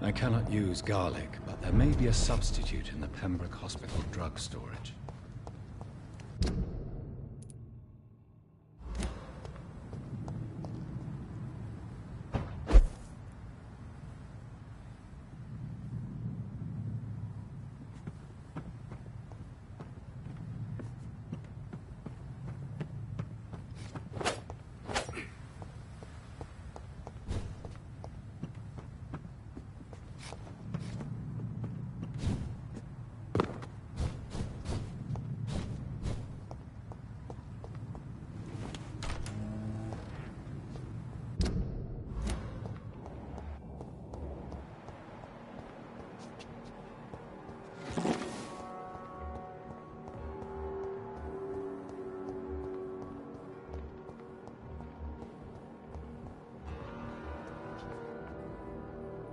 I cannot use garlic, but there may be a substitute in the Pembroke Hospital drug storage.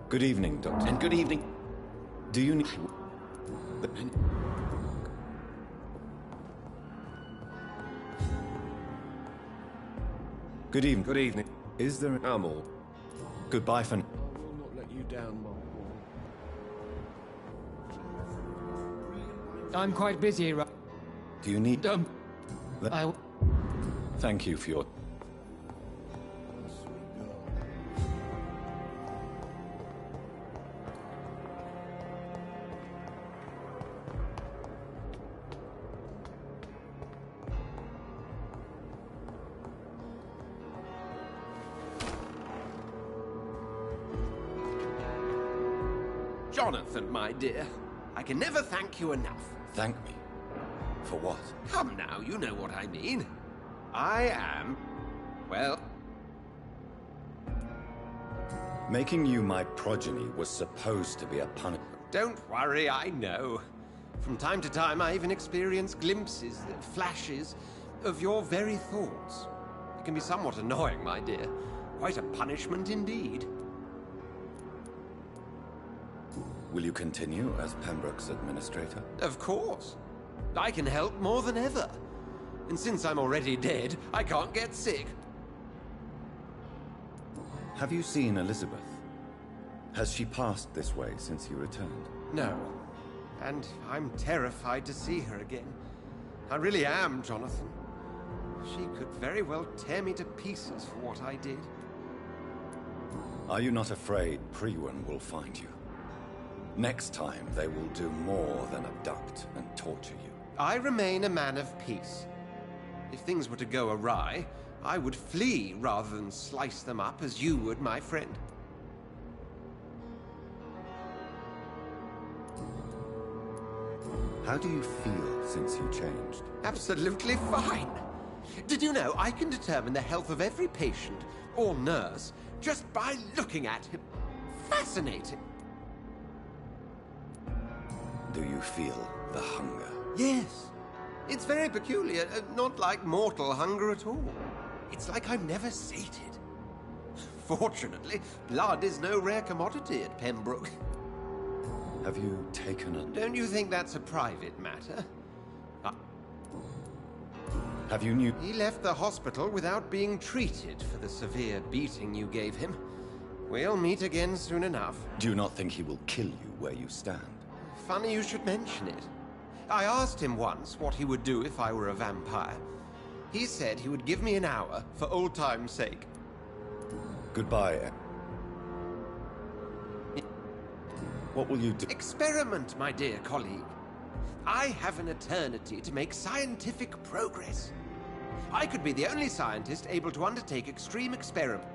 Good evening, Doctor. And good evening. Do you need... Good evening. Good evening. Is there... I'm all. Goodbye for... I will not let you down, my boy. I'm quite busy, right? Do you need... I... Thank you for your... Jonathan, my dear, I can never thank you enough. Thank me. For what? Come now, you know what I mean. I am... well... Making you my progeny was supposed to be a punishment. Don't worry, I know. From time to time, I even experience glimpses, flashes, of your very thoughts. It can be somewhat annoying, my dear. Quite a punishment indeed. Will you continue as Pembroke's administrator? Of course. I can help more than ever. And since I'm already dead, I can't get sick. Have you seen Elizabeth? Has she passed this way since you returned? No. And I'm terrified to see her again. I really am, Jonathan. She could very well tear me to pieces for what I did. Are you not afraid Priwen will find you? Next time, they will do more than abduct and torture you. I remain a man of peace. If things were to go awry, I would flee rather than slice them up as you would, my friend. How do you feel since you changed? Absolutely fine. Did you know I can determine the health of every patient or nurse just by looking at him? Fascinating. Do you feel the hunger? Yes. It's very peculiar, not like mortal hunger at all. It's like I'm never sated. Fortunately, blood is no rare commodity at Pembroke. Have you taken a... Don't you think that's a private matter? Have you knew... He left the hospital without being treated for the severe beating you gave him. We'll meet again soon enough. Do you not think he will kill you where you stand? Funny you should mention it. I asked him once what he would do if I were a vampire. He said he would give me an hour for old time's sake. Goodbye. What will you do? Experiment, my dear colleague. I have an eternity to make scientific progress. I could be the only scientist able to undertake extreme experiment.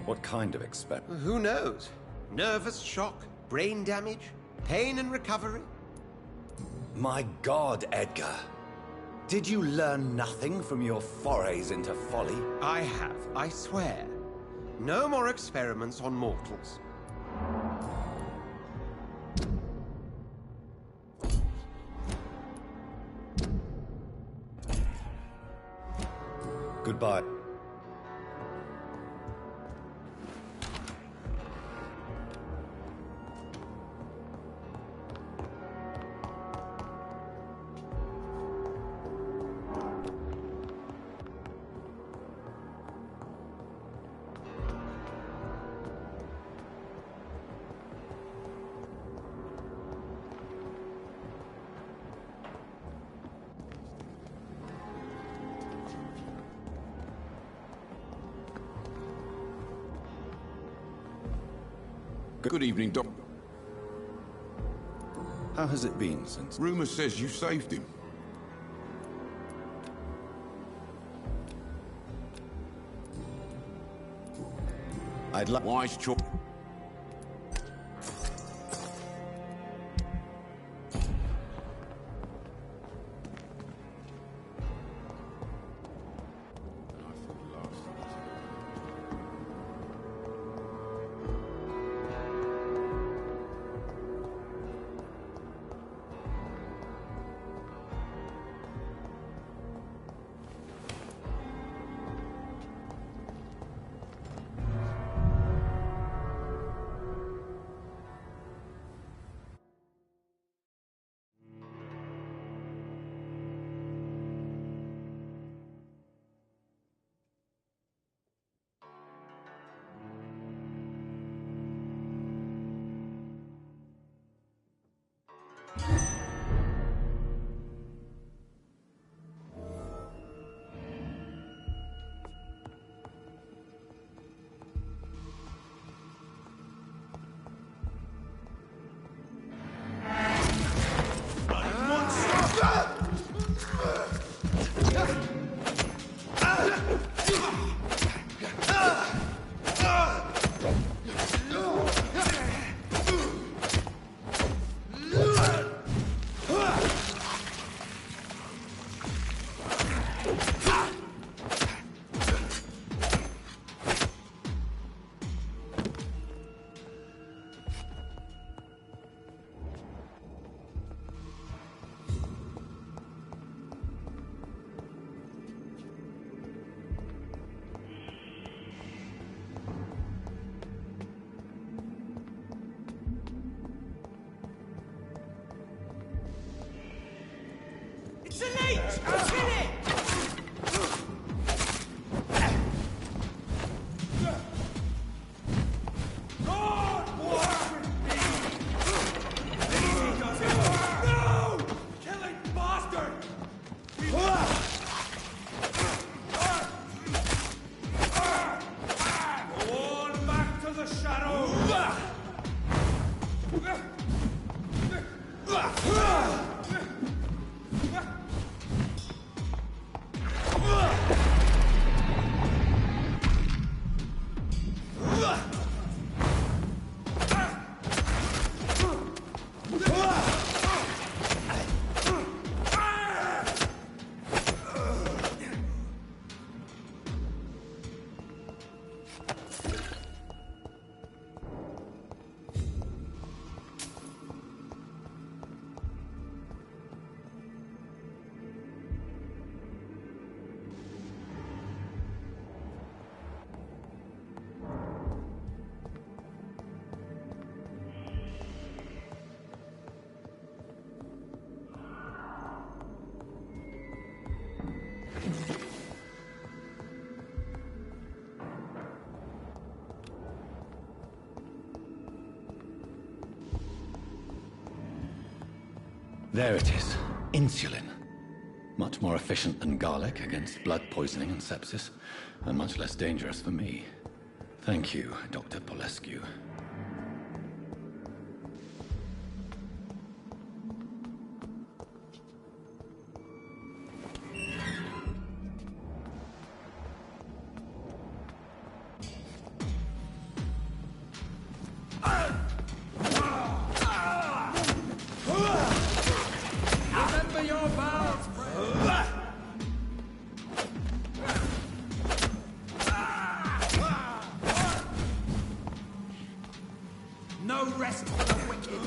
What kind of experiment? Who knows? Nervous shock, brain damage, pain and recovery. My God, Edgar. Did you learn nothing from your forays into folly? I have, I swear. No more experiments on mortals. Goodbye. Good evening, Doc. How has it been since... Rumor says you saved him. I'd like... Wise choice. It's a leech! Kill it! God, what? Easy does it. No! Killing bastard! Go on back to the shadows! There it is. Insulin. Much more efficient than garlic against blood poisoning and sepsis, and much less dangerous for me. Thank you, Dr. Polescu. Remember your vows, friend! No rest for the wicked!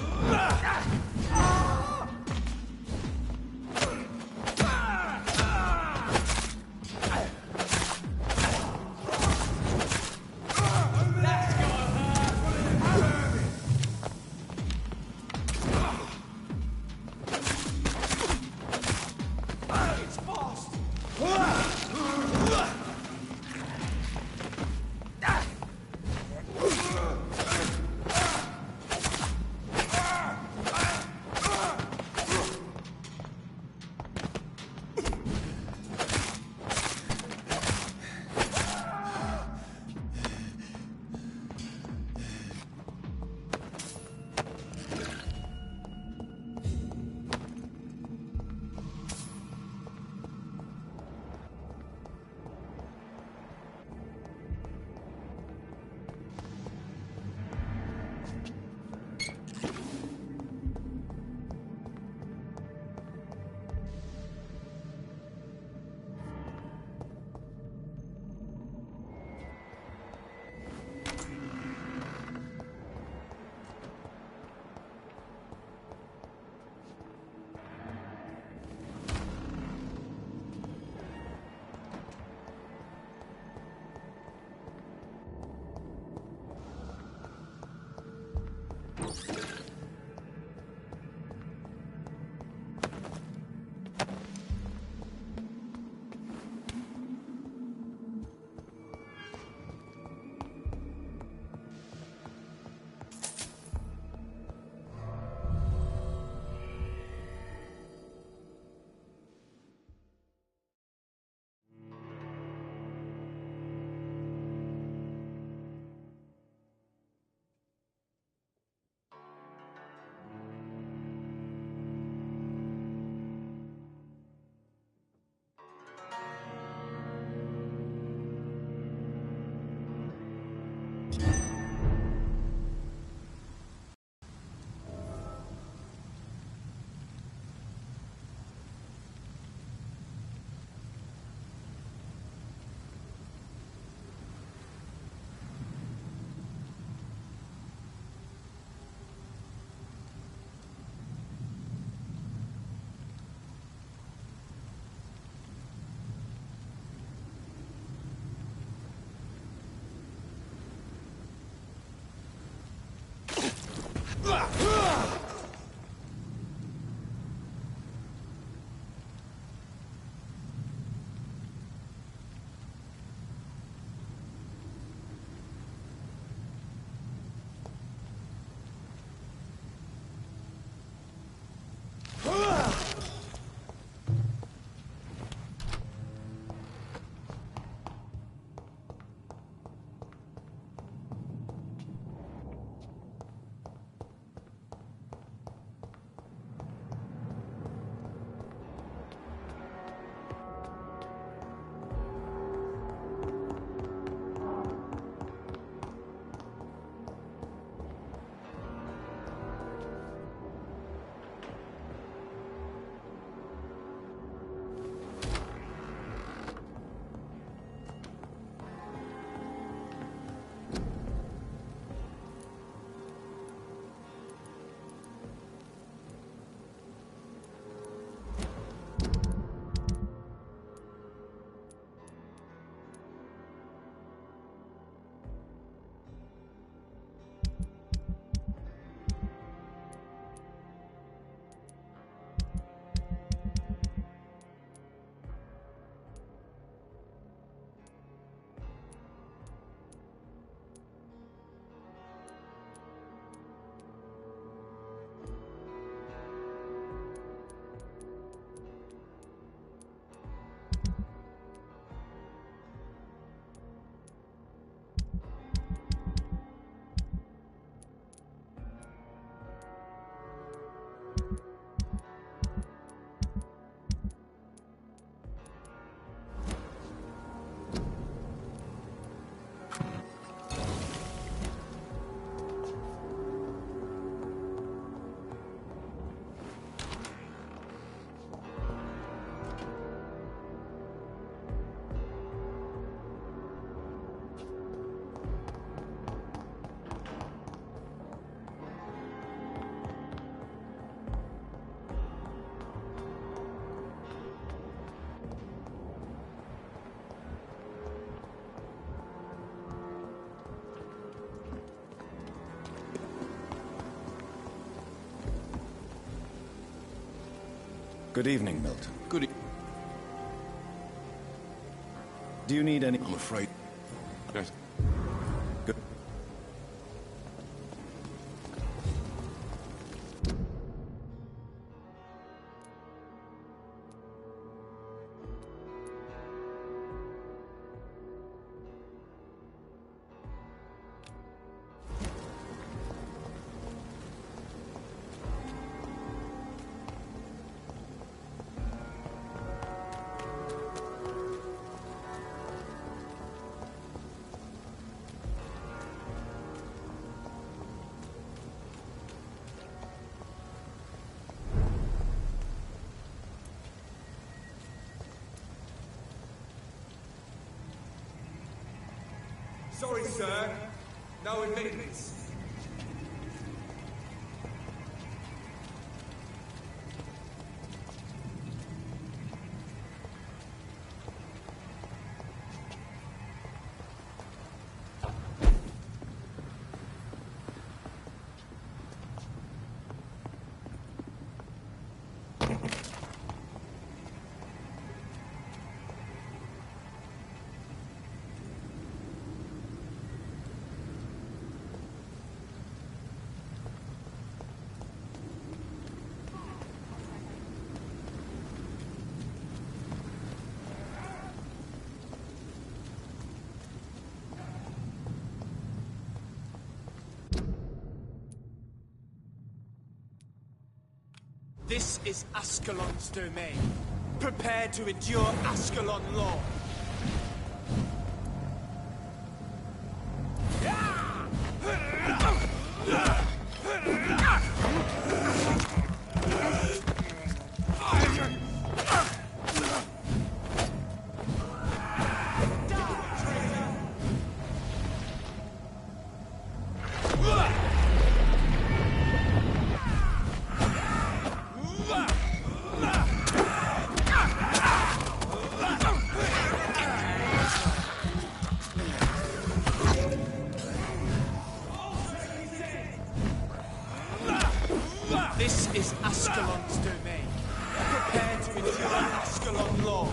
Good evening, Milton. Do you need any... I'm afraid... Yes. Good. Sorry, sir. No admittance. This is Ascalon's domain. Prepare to endure Ascalon law. This is Ascalon's domain. Prepare to endure Ascalon law.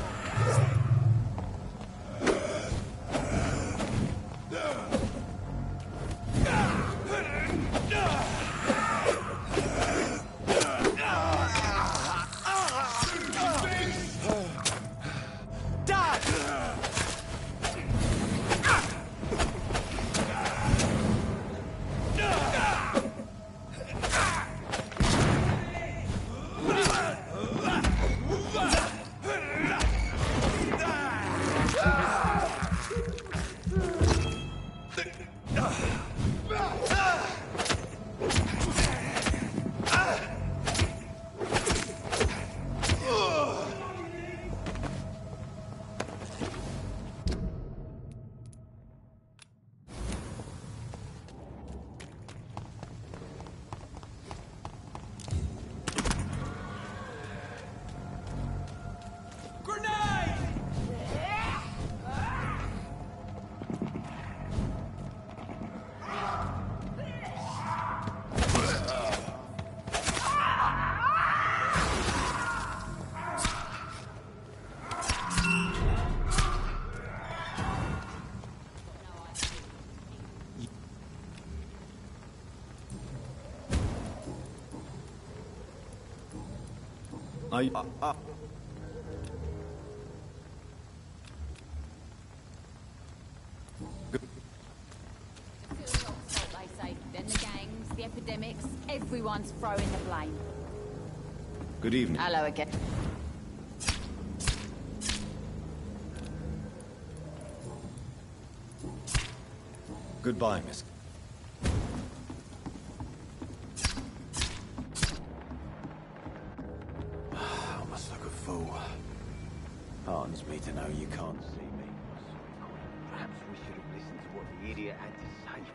They say. Then the gangs, the epidemics, everyone's throwing the blame. Good evening. Hello again. Goodbye, miss. I must look a fool. Heartens me to know you can't see me. Perhaps we should have listened to what the idiot had to say first.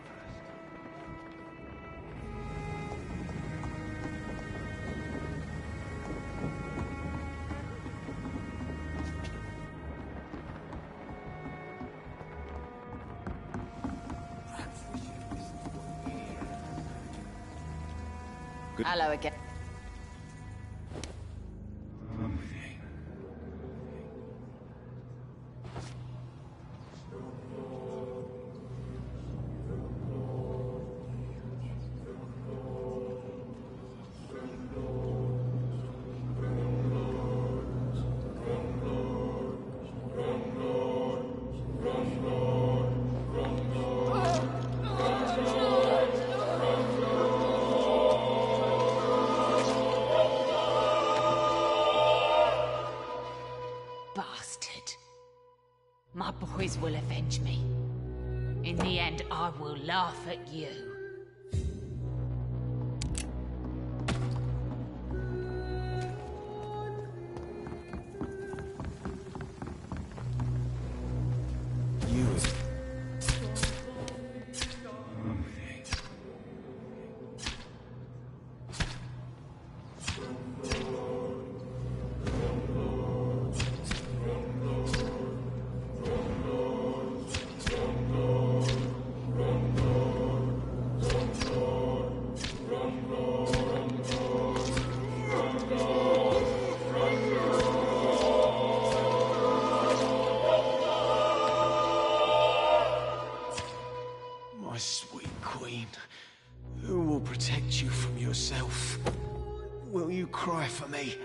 Hello again. quiz will avenge me. In the end, I will laugh at you. My sweet queen, who will protect you from yourself? Will you cry for me?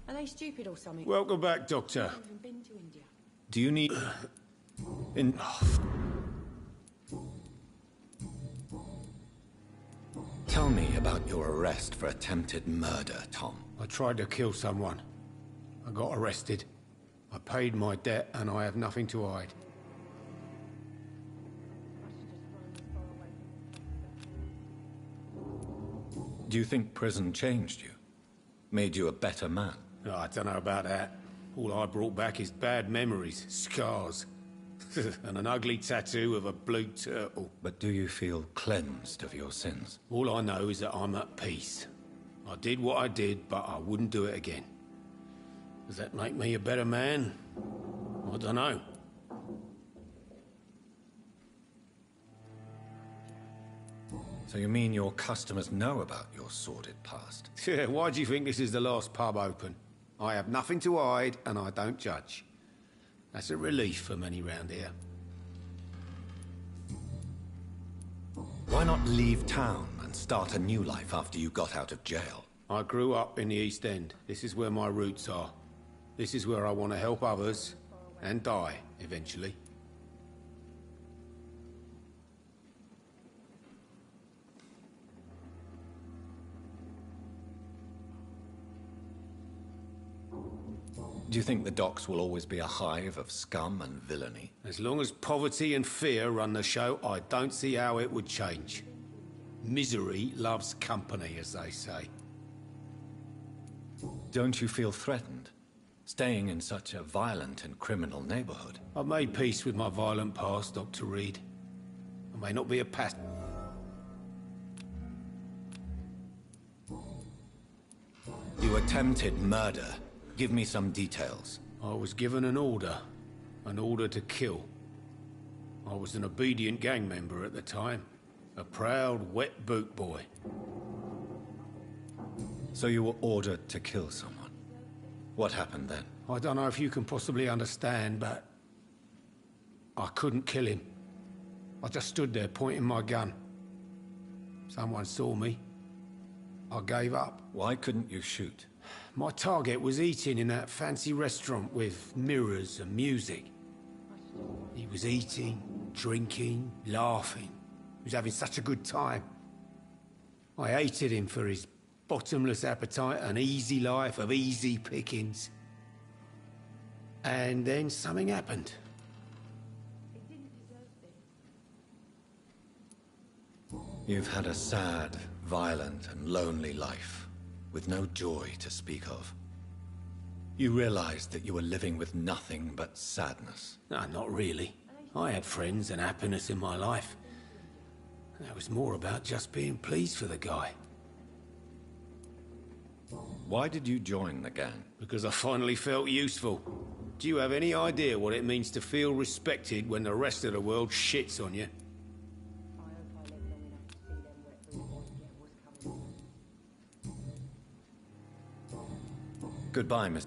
Are they stupid or something? Welcome back, Doctor. I've even been to India. Do you need... Tell me about your arrest for attempted murder, Tom. I tried to kill someone. I got arrested. I paid my debt and I have nothing to hide. Do you think prison changed you? Made you a better man? Oh, I don't know about that. All I brought back is bad memories, scars, and an ugly tattoo of a blue turtle. But do you feel cleansed of your sins? All I know is that I'm at peace. I did what I did, but I wouldn't do it again. Does that make me a better man? I don't know. So you mean your customers know about your sordid past? Yeah, why do you think this is the last pub open? I have nothing to hide, and I don't judge. That's a relief for many round here. Why not leave town and start a new life after you got out of jail? I grew up in the East End. This is where my roots are. This is where I want to help others and die, eventually. Do you think the docks will always be a hive of scum and villainy? As long as poverty and fear run the show, I don't see how it would change. Misery loves company, as they say. Don't you feel threatened, staying in such a violent and criminal neighborhood? I've made peace with my violent past, Dr. Reed. I may not be a past. You attempted murder. Give me some details. I was given an order to kill. I was an obedient gang member at the time. A proud, wet boot boy. So you were ordered to kill someone. What happened then? I don't know if you can possibly understand, but I couldn't kill him. I just stood there pointing my gun. Someone saw me. I gave up. Why couldn't you shoot? My target was eating in that fancy restaurant with mirrors and music. He was eating, drinking, laughing. He was having such a good time. I hated him for his bottomless appetite and easy life of easy pickings. And then something happened. You've had a sad, violent, and lonely life, with no joy to speak of. You realized that you were living with nothing but sadness. No, not really. I had friends and happiness in my life. It was more about just being pleased for the guy. Why did you join the gang? Because I finally felt useful. Do you have any idea what it means to feel respected when the rest of the world shits on you? Goodbye, Miss...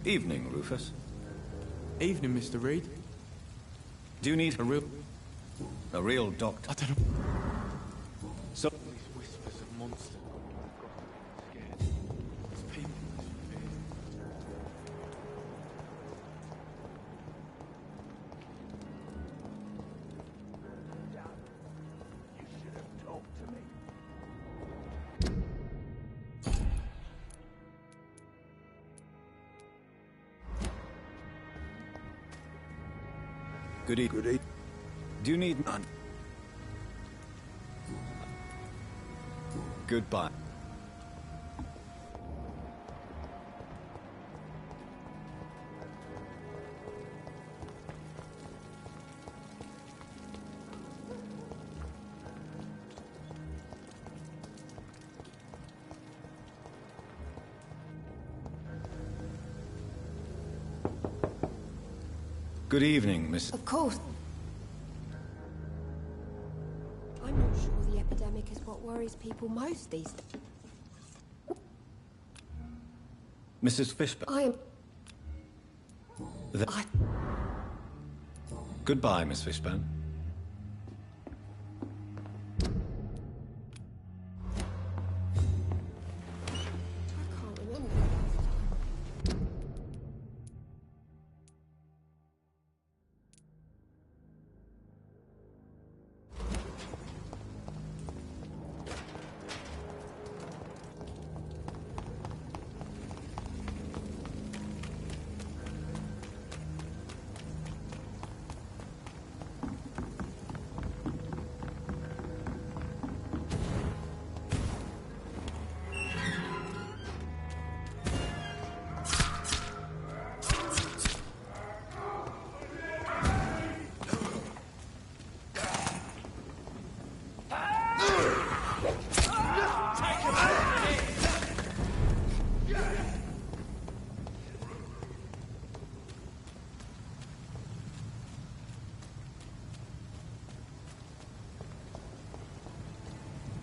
Evening, Rufus. Evening, Mr. Reed. Do you need a real doctor? I don't know. So... These whispers of monsters. Scared. It's people. You should have talked to me. Good evening. Do you need none? Goodbye. Good evening, Miss... Of course. I'm not sure the epidemic is what worries people most these days. Mrs. Fishburne. I am... Goodbye, Miss Fishburne. I can't remember.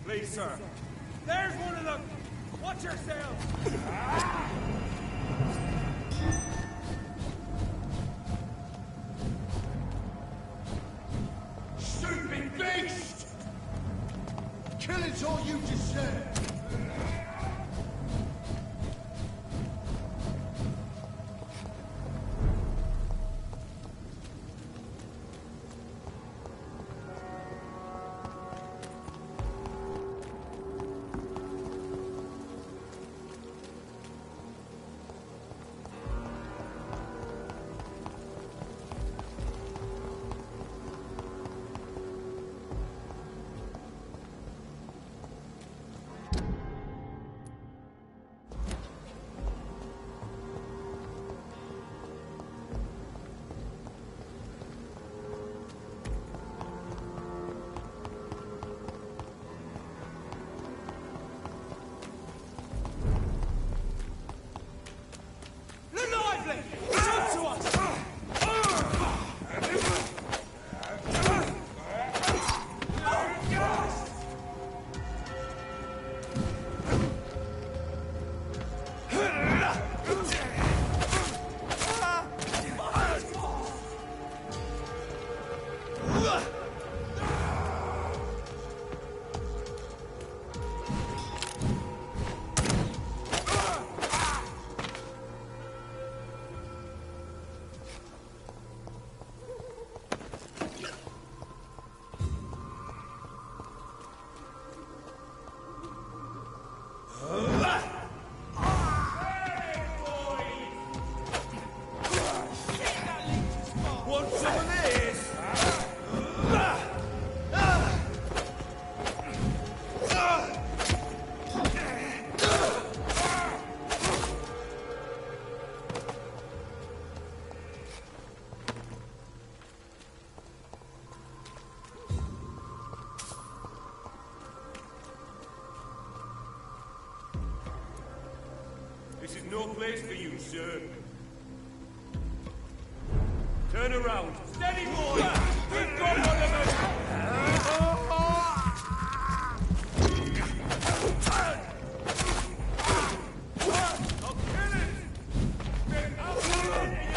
Please, sir. There's one of them! Watch yourselves! Stupid beast! Killing's all you deserve! This is no place for you, sir. Turn around. Steady, boy! We've got one of them! I'll kill him! Get out of here!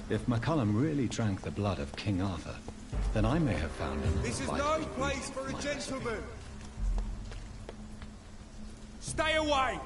If McCullum really drank the blood of King Arthur, then I may have found him. This is no place for a gentleman. Stay away!